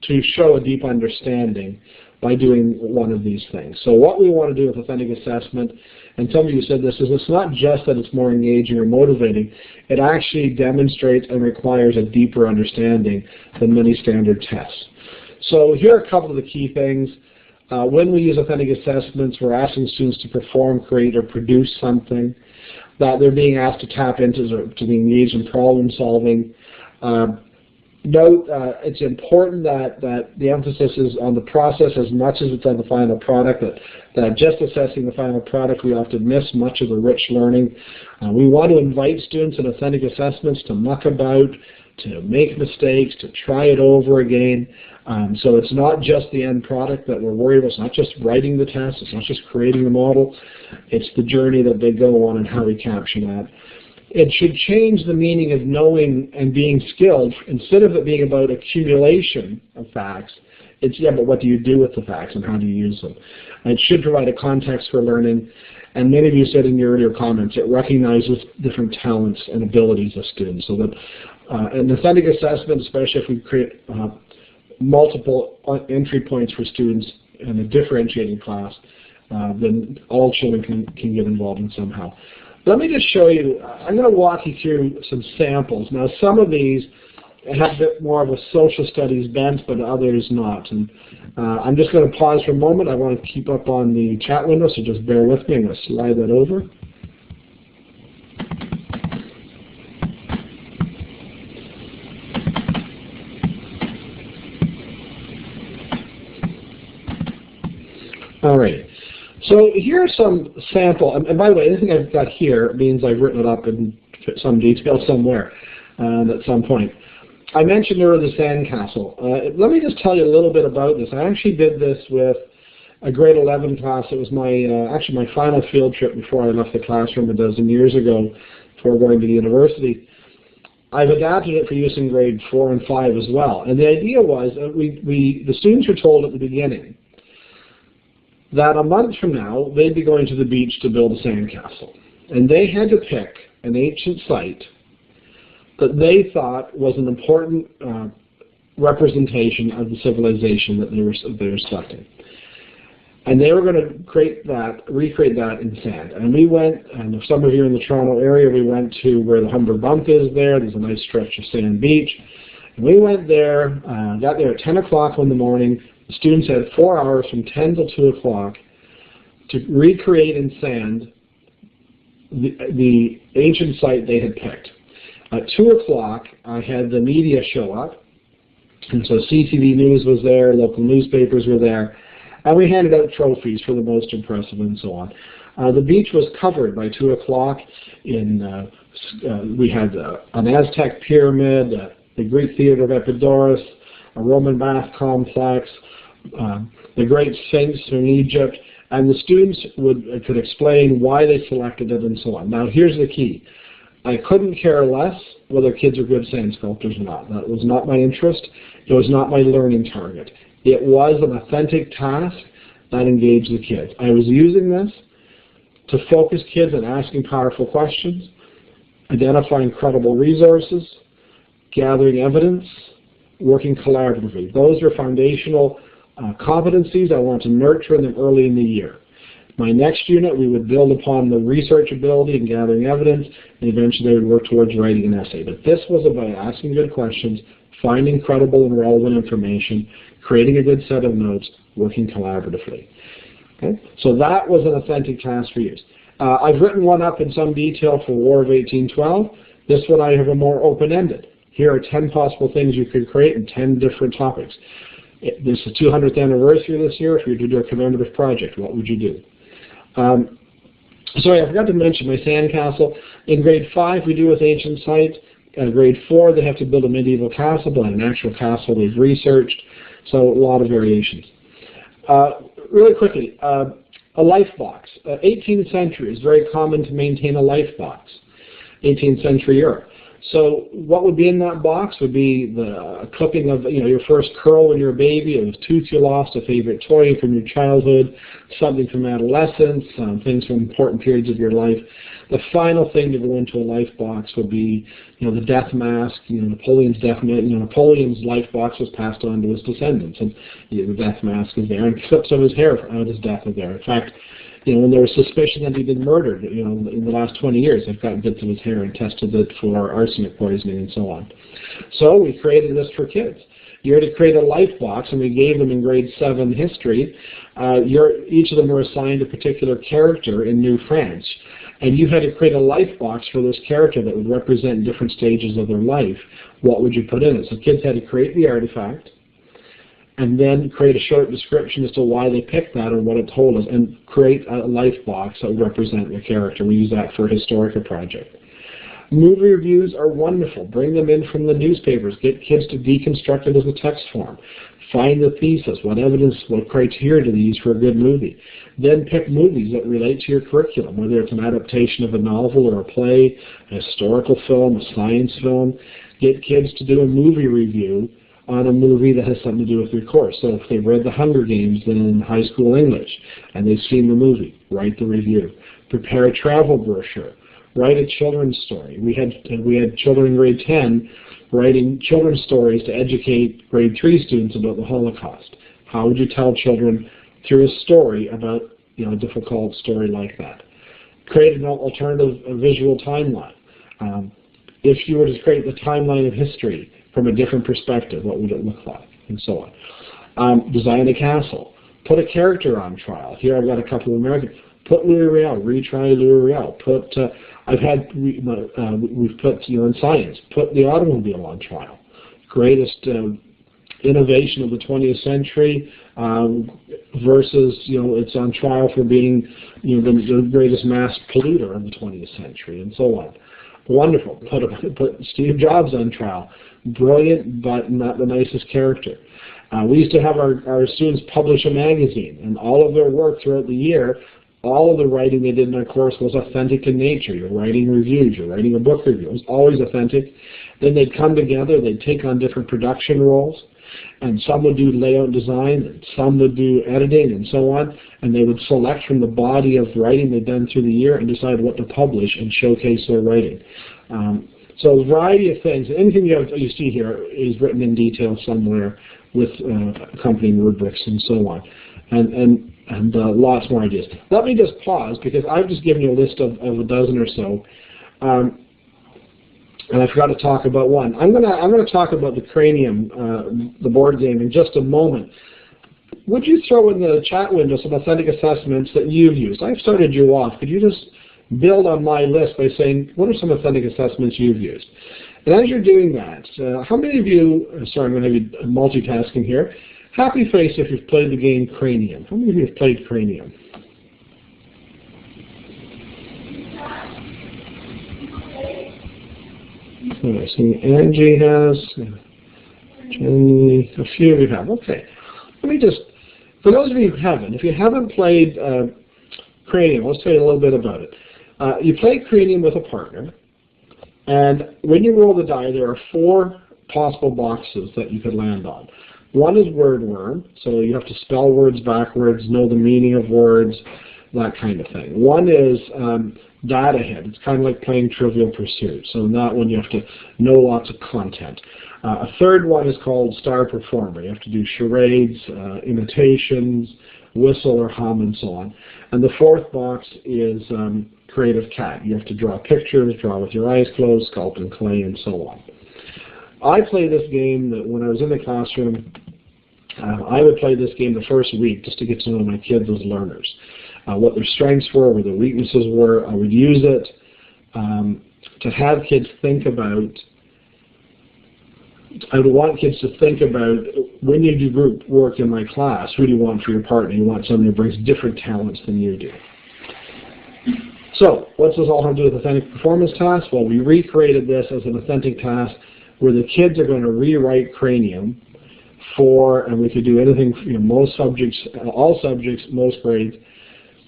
to show a deep understanding by doing one of these things. So what we want to do with authentic assessment, and some of you said this, is it's not just that it's more engaging or motivating, it actually demonstrates and requires a deeper understanding than many standard tests. So here are a couple of the key things. When we use authentic assessments, we're asking students to perform, create, or produce something, that they're being asked to tap into, to be engaged in problem solving. Note, it's important that the emphasis is on the process as much as it's on the final product, that just assessing the final product, we often miss much of the rich learning. We want to invite students in authentic assessments to muck about, to make mistakes, to try it over again. So it's not just the end product that we're worried about. It's not just writing the test. It's not just creating the model. It's the journey that they go on and how we capture that. It should change the meaning of knowing and being skilled. Instead of it being about accumulation of facts, it's, yeah, but what do you do with the facts and how do you use them? And it should provide a context for learning. And many of you said in your earlier comments, it recognizes different talents and abilities of students. So that an authentic assessment, especially if we create multiple entry points for students in a differentiating class, then all children can get involved in somehow. Let me just show you, I'm going to walk you through some samples. Now some of these have a bit more of a social studies bent, but others not. And I'm just going to pause for a moment. I want to keep up on the chat window, so just bear with me. I'm going to slide that over. All right. So here are some sample, and by the way, anything I've got here means I've written it up in some detail somewhere at some point. I mentioned earlier the sandcastle. Let me just tell you a little bit about this. I actually did this with a grade 11 class. It was my actually my final field trip before I left the classroom a dozen years ago before going to the university. I've adapted it for use in grade 4 and 5 as well. And the idea was that the students were told at the beginning that a month from now they'd be going to the beach to build a sandcastle. And they had to pick an ancient site that they thought was an important representation of the civilization that they were selecting. And they were going to recreate that in sand. And we went, and if some of you are in the Toronto area, we went to where the Humber Bump is there. There's a nice stretch of sand beach. And we went there, got there at 10 o'clock in the morning. The students had 4 hours from 10 till 2 o'clock to recreate in sand the ancient site they had picked. At 2 o'clock, I had the media show up. And so CTV News was there, local newspapers were there. And we handed out trophies for the most impressive and so on. The beach was covered by 2 o'clock. We had an Aztec pyramid, the Greek theater of Epidaurus, a Roman bath complex, the great sphinx in Egypt, and the students could explain why they selected it and so on. Now here's the key. I couldn't care less whether kids are good sand sculptors or not. That was not my interest. It was not my learning target. It was an authentic task that engaged the kids. I was using this to focus kids on asking powerful questions, identifying credible resources, gathering evidence, working collaboratively. Those are foundational competencies I want to nurture in them early in the year. My next unit, we would build upon the research ability and gathering evidence, and eventually they would work towards writing an essay. But this was about asking good questions, finding credible and relevant information, creating a good set of notes, working collaboratively. Okay? So that was an authentic task for use. I've written one up in some detail for War of 1812. This one I have a more open-ended. Here are 10 possible things you could create in 10 different topics. This is the 200th anniversary this year. If you were to do a commemorative project, what would you do? Sorry, I forgot to mention my sandcastle. In grade 5, we do with ancient sites. Grade 4, they have to build a medieval castle, but an actual castle they've researched. So a lot of variations. Really quickly, a life box. 18th century is very common to maintain a life box. 18th century Europe. So what would be in that box would be the clipping of your first curl when you're a baby, a tooth you lost, a favorite toy from your childhood, something from adolescence, things from important periods of your life. The final thing to go into a life box would be the death mask. Napoleon's Napoleon's life box was passed on to his descendants, and the death mask is there, and clips of his hair out his death are there. In fact, when there was suspicion that he'd been murdered, in the last 20 years, they've gotten bits of his hair and tested it for arsenic poisoning and so on. So we created this for kids. You had to create a life box, and we gave them in grade 7 history. Each of them were assigned a particular character in New France, and you had to create a life box for this character that would represent different stages of their life. What would you put in it? So kids had to create the artifact, and then create a short description as to why they picked that and what it told us, and create a life box that would represent the character. We use that for a historical project. Movie reviews are wonderful. Bring them in from the newspapers. Get kids to deconstruct it as a text form. Find the thesis. What evidence, what criteria do they use for a good movie? Then pick movies that relate to your curriculum, whether it's an adaptation of a novel or a play, a historical film, a science film. Get kids to do a movie review on a movie that has something to do with your course. So if they've read The Hunger Games in high school English and they've seen the movie, write the review. Prepare a travel brochure. Write a children's story. We had children in grade 10 writing children's stories to educate grade 3 students about the Holocaust. How would you tell children through a story about a difficult story like that? Create an alternative visual timeline. If you were to create the timeline of history from a different perspective, what would it look like, and so on. Design a castle. Put a character on trial. Here I've got a couple of Americans. Put Louis Riel, retry Louis Riel. We've put in science. Put the automobile on trial. Greatest innovation of the 20th century versus, it's on trial for being, the greatest mass polluter of the 20th century, and so on. Wonderful. Put Steve Jobs on trial. Brilliant, but not the nicest character. We used to have our students publish a magazine, and all of their work throughout the year, all of the writing they did in their course was authentic in nature. You're writing reviews, you're writing a book review. It was always authentic. Then they'd come together, they'd take on different production roles, and some would do layout design, and some would do editing, and so on, and they would select from the body of writing they'd done through the year and decide what to publish and showcase their writing. So a variety of things. Anything you see here is written in detail somewhere with accompanying rubrics and so on, and lots more ideas. Let me just pause because I've just given you a list of a dozen or so, and I forgot to talk about one. I'm gonna talk about the Cranium, the board game, in just a moment. Would you throw in the chat window some authentic assessments that you've used? I've started you off. Could you just build on my list by saying, what are some authentic assessments you've used? And as you're doing that, how many of you, sorry, I'm going to be multitasking here, happy face if you've played the game Cranium. How many of you have played Cranium? Okay, so Angie has, Jenny, a few of you have. Okay. Let me just, for those of you who haven't, if you haven't played Cranium, let's tell you a little bit about it. You play Cranium with a partner, and when you roll the die, there are 4 possible boxes that you could land on. One is word worm, so you have to spell words backwards, know the meaning of words, that kind of thing. One is data head. It's kind of like playing Trivial Pursuit. So in that one, you have to know lots of content. A third one is called Star Performer. You have to do charades, imitations, whistle or hum, and so on. And the fourth box is Creative Cat. You have to draw pictures, draw with your eyes closed, sculpt in clay, and so on. I play this game when I was in the classroom. I would play this game the first week just to get to know my kids as learners. What their strengths were, where their weaknesses were. I would use it to have kids think about. I would want kids to think about, when you do group work in my class, who do you want for your partner? You want somebody who brings different talents than you do. So, what's this all have to do with authentic performance tasks? Well, we recreated this as an authentic task where the kids are going to rewrite Cranium and we could do anything, most subjects, all subjects, most grades.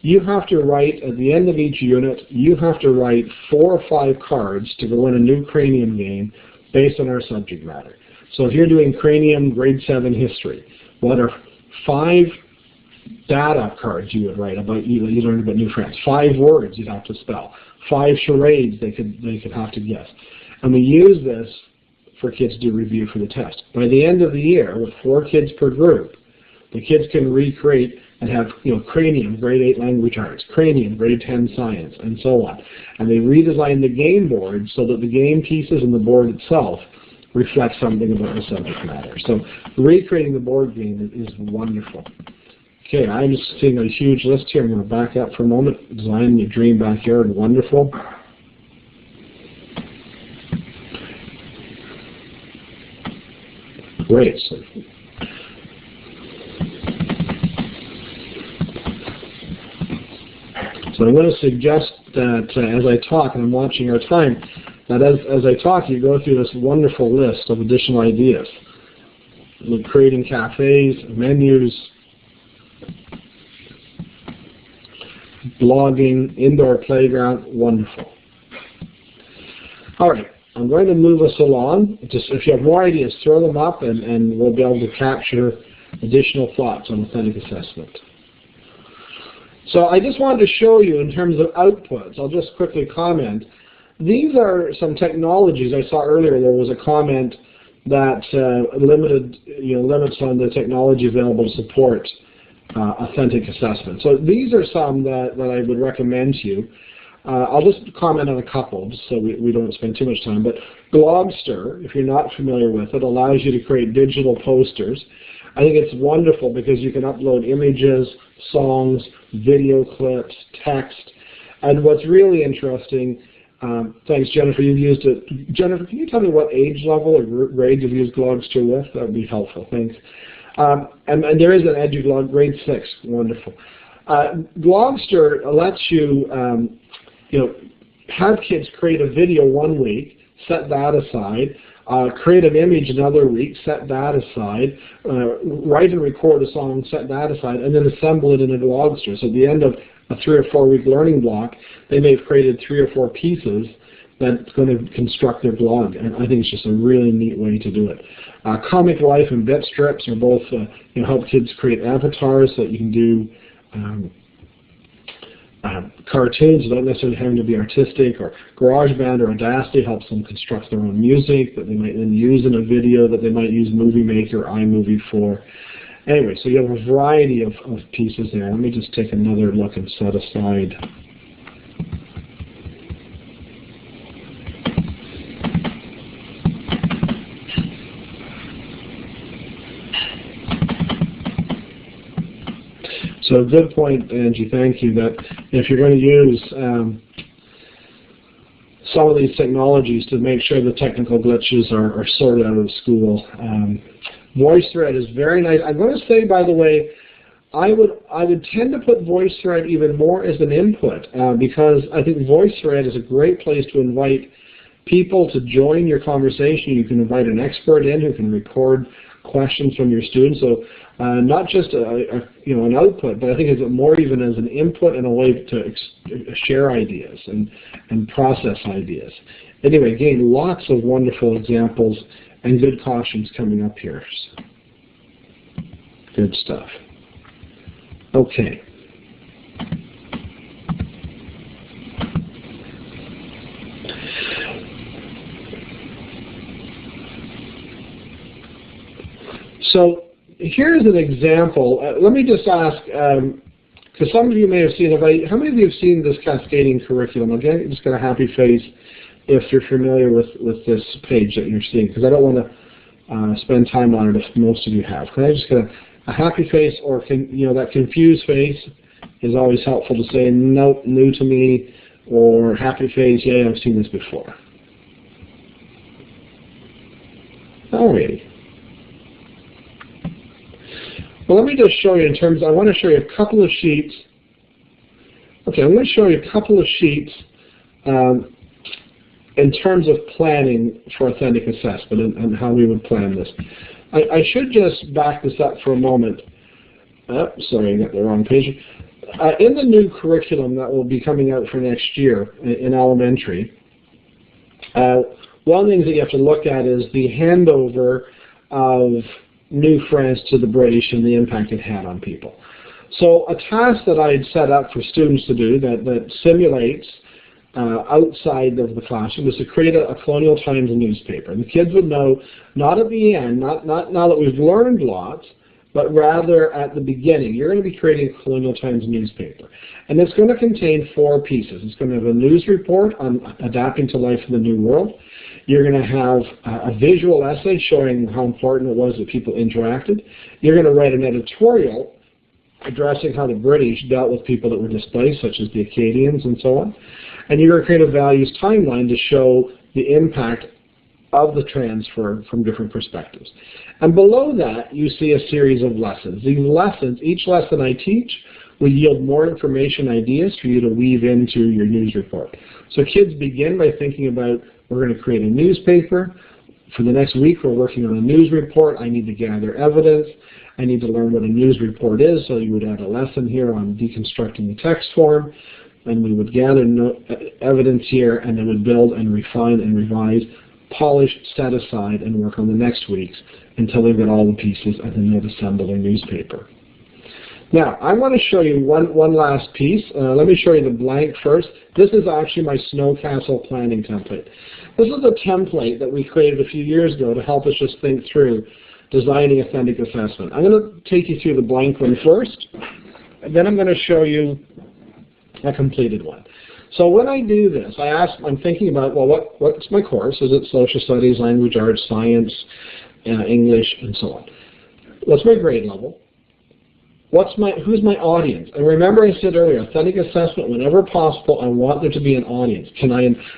You have to write, at the end of each unit, you have to write 4 or 5 cards to go in a new Cranium game based on our subject matter. So if you're doing Cranium grade 7 history, what are 5 data cards you would write about you learned about New France? 5 words you'd have to spell. 5 charades they could have to guess. And we use this for kids to do review for the test. By the end of the year, with 4 kids per group, the kids can recreate and have Cranium grade 8 language arts, Cranium grade 10 science, and so on. And they redesign the game board so that the game pieces and the board itself reflect something about the subject matter. So recreating the board game is wonderful. Okay, I'm just seeing a huge list here. I'm going to back up for a moment. Design your dream backyard, wonderful. Great. So I'm going to suggest that as I talk, and I'm watching our time, that as I talk, you go through this wonderful list of additional ideas. Creating cafes, menus, blogging, indoor playground, wonderful. All right, I'm going to move us along. Just if you have more ideas, throw them up, and we'll be able to capture additional thoughts on authentic assessment. So I just wanted to show you in terms of outputs. I'll just quickly comment. These are some technologies I saw earlier. There was a comment that limits on the technology available to support authentic assessment. So these are some that I would recommend to you. I'll just comment on a couple just so we don't spend too much time. But Globster, if you're not familiar with it, allows you to create digital posters. I think it's wonderful because you can upload images, songs, video clips, text. And what's really interesting, Thanks, Jennifer. You've used it. Jennifer, can you tell me what age level or grade you've used Glogster with? That would be helpful. Thanks. And there is an EduGlog, grade 6. Wonderful. Glogster lets you, have kids create a video one week, set that aside, create an image another week, set that aside, write and record a song, set that aside, and then assemble it in a Glogster. So at the end of a 3 or 4 week learning block, they may have created 3 or 4 pieces that's going to construct their blog, and I think it's just a really neat way to do it. Comic Life and Bit Strips are both help kids create avatars so that you can do cartoons that don't necessarily have to be artistic, or GarageBand or Audacity helps them construct their own music that they might then use in a video that they might use Movie Maker or iMovie for. Anyway, so you have a variety of pieces there. Let me just take another look and set aside. So good point, Angie, thank you, that if you're going to use some of these technologies to make sure the technical glitches are sorted out of the school, VoiceThread is very nice. I'm going to say, by the way, I would tend to put VoiceThread even more as an input because I think VoiceThread is a great place to invite people to join your conversation. You can invite an expert in who can record questions from your students. So not just an output, but I think it's more even as an input and a way to share ideas and process ideas. Anyway, again, lots of wonderful examples and good cautions coming up here. Good stuff. Okay. So here's an example. Let me just ask, because some of you may have seen it, how many of you have seen this cascading curriculum? Again, just got a happy face if you're familiar with this page that you're seeing, because I don't want to spend time on it if most of you have. Can I just get a happy face, or that confused face is always helpful to say, nope, new to me, or happy face, yeah, I've seen this before. Alrighty. Well, let me just show you I want to show you a couple of sheets. Okay, I'm going to show you a couple of sheets in terms of planning for authentic assessment and how we would plan this. I should just back this up for a moment. Sorry, I got the wrong page. In the new curriculum that will be coming out for next year in elementary, one of the things that you have to look at is the handover of New France to the British and the impact it had on people. So a task that I had set up for students to do that simulates outside of the classroom was to create a Colonial Times newspaper. And the kids would know, not at the end, not now that we've learned lots, but rather at the beginning, you're going to be creating a Colonial Times newspaper. And it's going to contain 4 pieces. It's going to have a news report on adapting to life in the new world. You're going to have a visual essay showing how important it was that people interacted. You're going to write an editorial addressing how the British dealt with people that were displaced, such as the Acadians and so on. And you're going to create a values timeline to show the impact of the transfer from different perspectives. And below that, you see a series of lessons. These lessons, each lesson I teach, will yield more information, ideas for you to weave into your news report. So kids begin by thinking about, we're going to create a newspaper. For the next week, we're working on a news report. I need to gather evidence. I need to learn what a news report is. So you would add a lesson here on deconstructing the text form. And we would gather evidence here, and then would build and refine and revise, polish, set aside, and work on the next week's until they've got all the pieces, and then they'll assemble their newspaper. Now, I want to show you one last piece. Let me show you the blank first. This is actually my Snow Castle planning template. This is a template that we created a few years ago to help us just think through designing authentic assessment. I'm going to take you through the blank one first, and then I'm going to show you a completed one. So when I do this, I'm thinking about, well, what's my course? Is it social studies, language arts, science, English, and so on? What's my grade level? who's my audience? And remember I said earlier, authentic assessment, whenever possible, I want there to be an audience.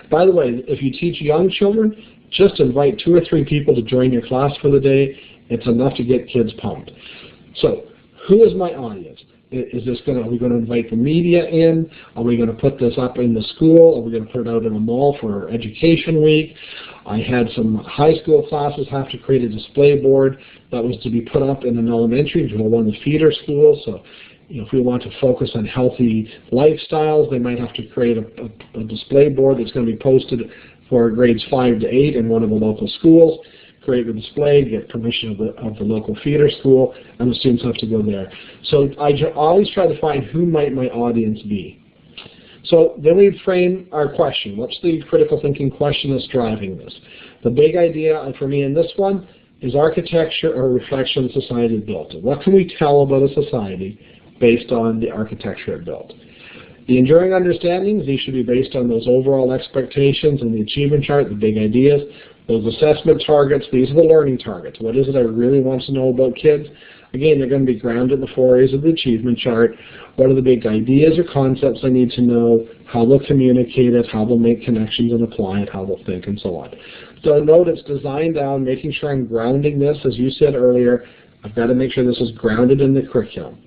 By the way, if you teach young children, just invite 2 or 3 people to join your class for the day. It's enough to get kids pumped. So, who is my audience? Are we going to invite the media in? Are we going to put this up in the school? Are we going to put it out in a mall for Education Week? I had some high school classes have to create a display board that was to be put up in an elementary, one of the feeder schools. So, if we want to focus on healthy lifestyles, they might have to create a display board that's going to be posted for grades 5 to 8 in one of the local schools. Create a display, get permission of the local feeder school, and the students have to go there. So I always try to find who might my audience be. So then we frame our question. What's the critical thinking question that's driving this? The big idea for me in this one is architecture or reflection of the society it built. What can we tell about a society based on the architecture it built? The enduring understandings, these should be based on those overall expectations and the achievement chart, the big ideas. Those assessment targets, these are the learning targets. What is it I really want to know about kids? Again, they're going to be grounded in the 4 A's of the achievement chart. What are the big ideas or concepts I need to know? How they'll communicate it, how they'll make connections and apply it, how they'll think, and so on. So note it's designed down, making sure I'm grounding this. As you said earlier, I've got to make sure this is grounded in the curriculum.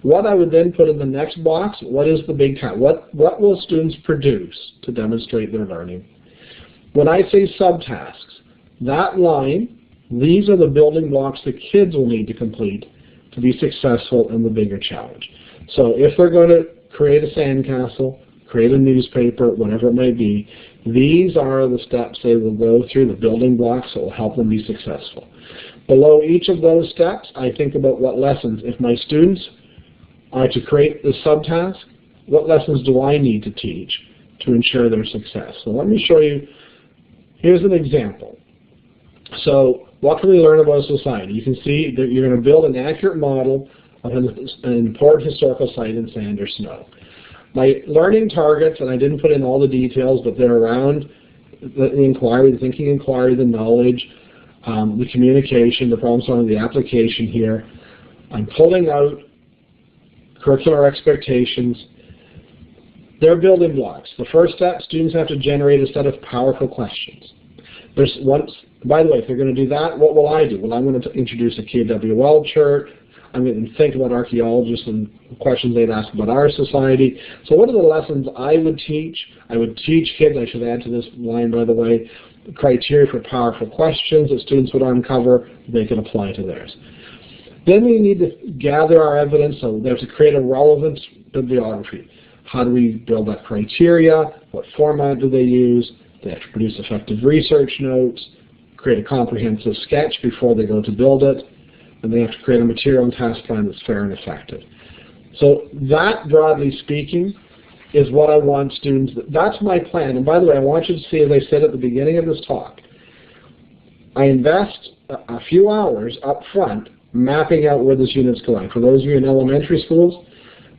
What I would then put in the next box, what is the big task? What will students produce to demonstrate their learning? When I say subtasks, that line, these are the building blocks the kids will need to complete to be successful in the bigger challenge. So if they're going to create a sandcastle, create a newspaper, whatever it may be, these are the steps they will go through, the building blocks that will help them be successful. Below each of those steps, I think about what lessons. If my students are to create the subtask, what lessons do I need to teach to ensure their success? So let me show you. Here's an example. So what can we learn about society? You can see that you're going to build an accurate model of an important historical site in sand or snow. My learning targets, and I didn't put in all the details, but they're around the inquiry, the thinking inquiry, the knowledge, the communication, the problem solving, the application here. I'm pulling out curricular expectations. They're building blocks. The first step, students have to generate a set of powerful questions. By the way, if they're going to do that, what will I do? Well, I'm going to introduce a KWL chart. I'm going to think about archaeologists and questions they'd ask about our society. So what are the lessons I would teach? I would teach kids, I should add to this line, by the way, criteria for powerful questions that students would uncover they can apply to theirs. Then we need to gather our evidence, so they have to create a relevant bibliography. How do we build that criteria? What format do they use? They have to produce effective research notes, create a comprehensive sketch before they go to build it, and they have to create a material and task plan that's fair and effective. So that, broadly speaking, is what I want students, that's my plan. And by the way, I want you to see, as I said at the beginning of this talk, I invest a few hours up front mapping out where this unit's going. For those of you in elementary schools,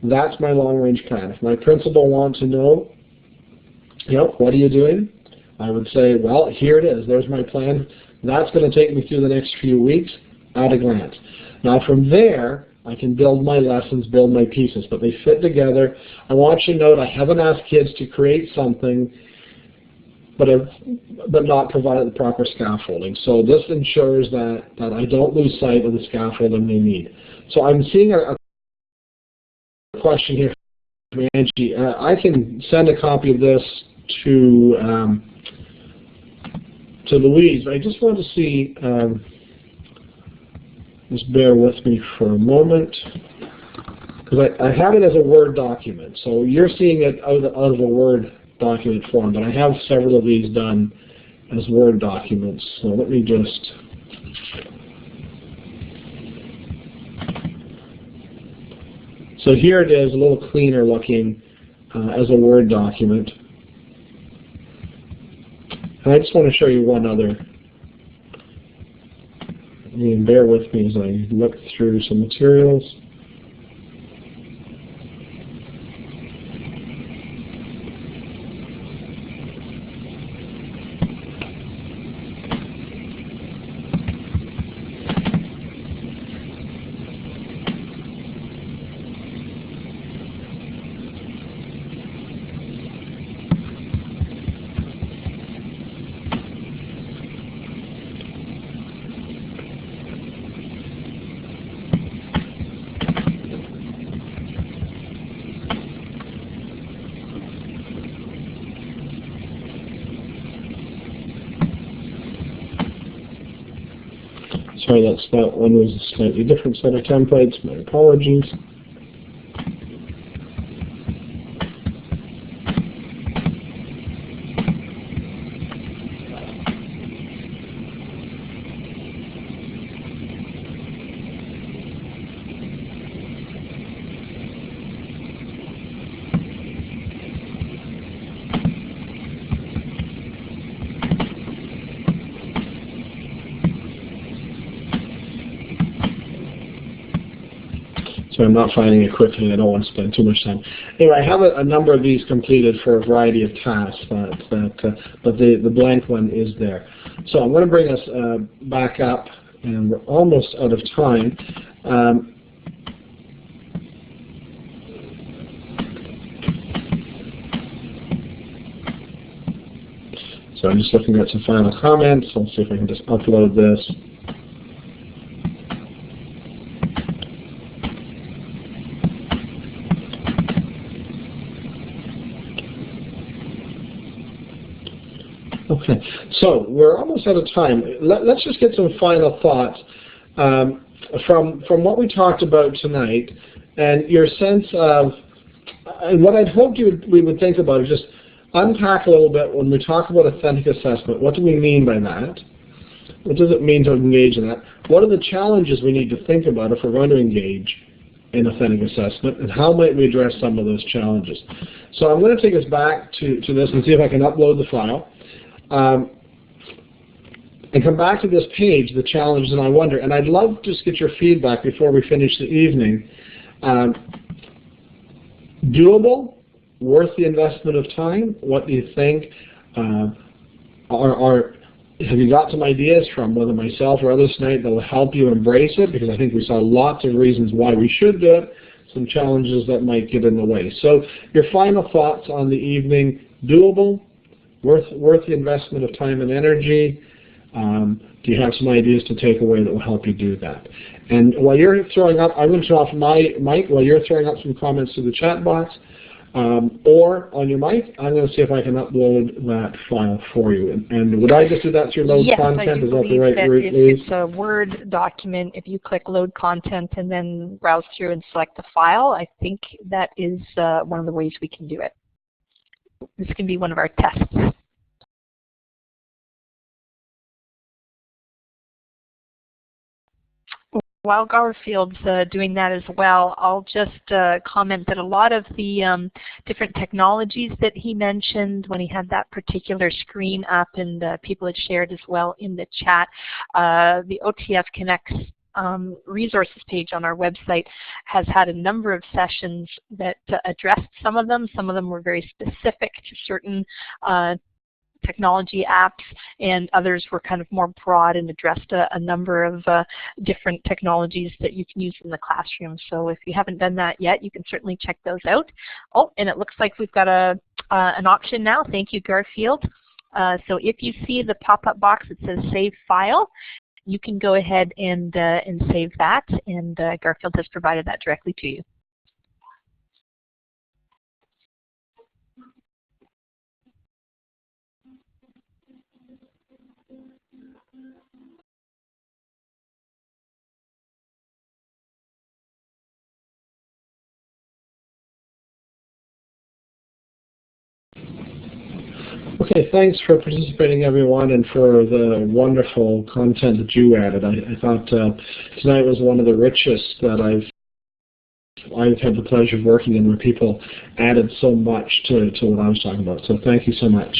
that's my long-range plan. If my principal wants to know, what are you doing? I would say, well, here it is. There's my plan. That's going to take me through the next few weeks at a glance. Now from there, I can build my lessons, build my pieces, but they fit together. I want you to note I haven't asked kids to create something but not provided the proper scaffolding. So this ensures that I don't lose sight of the scaffolding they need. So I'm seeing a question here from Angie. I can send a copy of this to Louise, but I just want to see, just bear with me for a moment, because I have it as a Word document. So you're seeing it out of a Word document form, but I have several of these done as Word documents. So let me just so here it is, a little cleaner looking as a Word document. And I just want to show you one other. And bear with me as I look through some materials. Sorry, that one was a slightly different set of templates. My apologies. So I'm not finding it quickly. I don't want to spend too much time. Anyway, I have a number of these completed for a variety of tasks, but the blank one is there. So I'm going to bring us back up, and we're almost out of time. So I'm just looking at some final comments. I'll see if I can just upload this. Okay, so we're almost out of time. Let's just get some final thoughts from what we talked about tonight, and your sense of, and what I'd hoped we would think about is just unpack a little bit when we talk about authentic assessment. What do we mean by that? What does it mean to engage in that? What are the challenges we need to think about if we're going to engage in authentic assessment, and how might we address some of those challenges? So I'm going to take us back to this and see if I can upload the file. And come back to this page, the challenge, and I wonder, and I'd love to just get your feedback before we finish the evening. Doable? Worth the investment of time? What do you think? Have you got some ideas from whether myself or others tonight that will help you embrace it? Because I think we saw lots of reasons why we should do it, some challenges that might get in the way. So your final thoughts on the evening: doable? Worth the investment of time and energy? Do you have some ideas to take away that will help you do that? And while you're throwing up, I'm going to turn off my mic while you're throwing up some comments to the chat box, or on your mic. I'm going to see if I can upload that file for you. And would I just do that through load content? Is that the right route, please? It's a Word document. If you click load content and then browse through and select the file, I think that is one of the ways we can do it. This can be one of our tests. While Garfield's doing that as well, I'll just comment that a lot of the different technologies that he mentioned when he had that particular screen up, and people had shared as well in the chat, the OTF Connects resources page on our website has had a number of sessions that addressed some of them. Some of them were very specific to certain technology apps, and others were kind of more broad and addressed a number of different technologies that you can use in the classroom. So if you haven't done that yet, you can certainly check those out. Oh, and it looks like we've got an option now. Thank you, Garfield. So if you see the pop-up box that says Save File, you can go ahead and save that, and Garfield has provided that directly to you. Okay, thanks for participating, everyone, and for the wonderful content that you added. I thought tonight was one of the richest that I've had the pleasure of working in, where people added so much to what I was talking about. So thank you so much.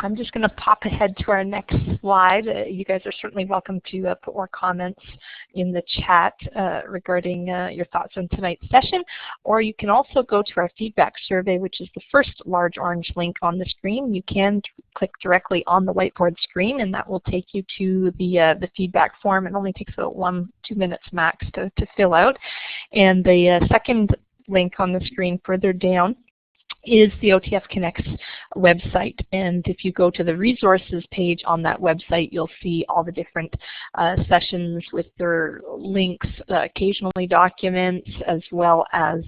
I'm just going to pop ahead to our next slide. You guys are certainly welcome to put more comments in the chat regarding your thoughts on tonight's session, or you can also go to our feedback survey, which is the first large orange link on the screen. You can click directly on the whiteboard screen, and that will take you to the feedback form. It only takes about 1-2 minutes max to fill out. And the second link on the screen further down is the OTF Connects website. And if you go to the resources page on that website, you'll see all the different sessions with their links, occasionally documents, as well as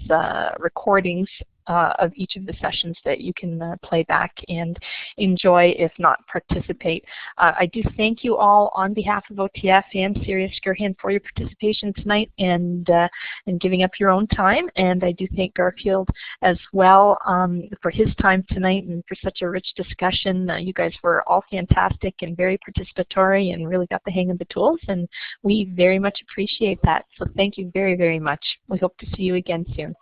recordings of each of the sessions that you can play back and enjoy, if not participate. I do thank you all on behalf of OTF and Sirius Skirhan for your participation tonight and giving up your own time. And I do thank Garfield as well for his time tonight and for such a rich discussion. You guys were all fantastic and very participatory and really got the hang of the tools, and we very much appreciate that. So thank you very, very much. We hope to see you again soon.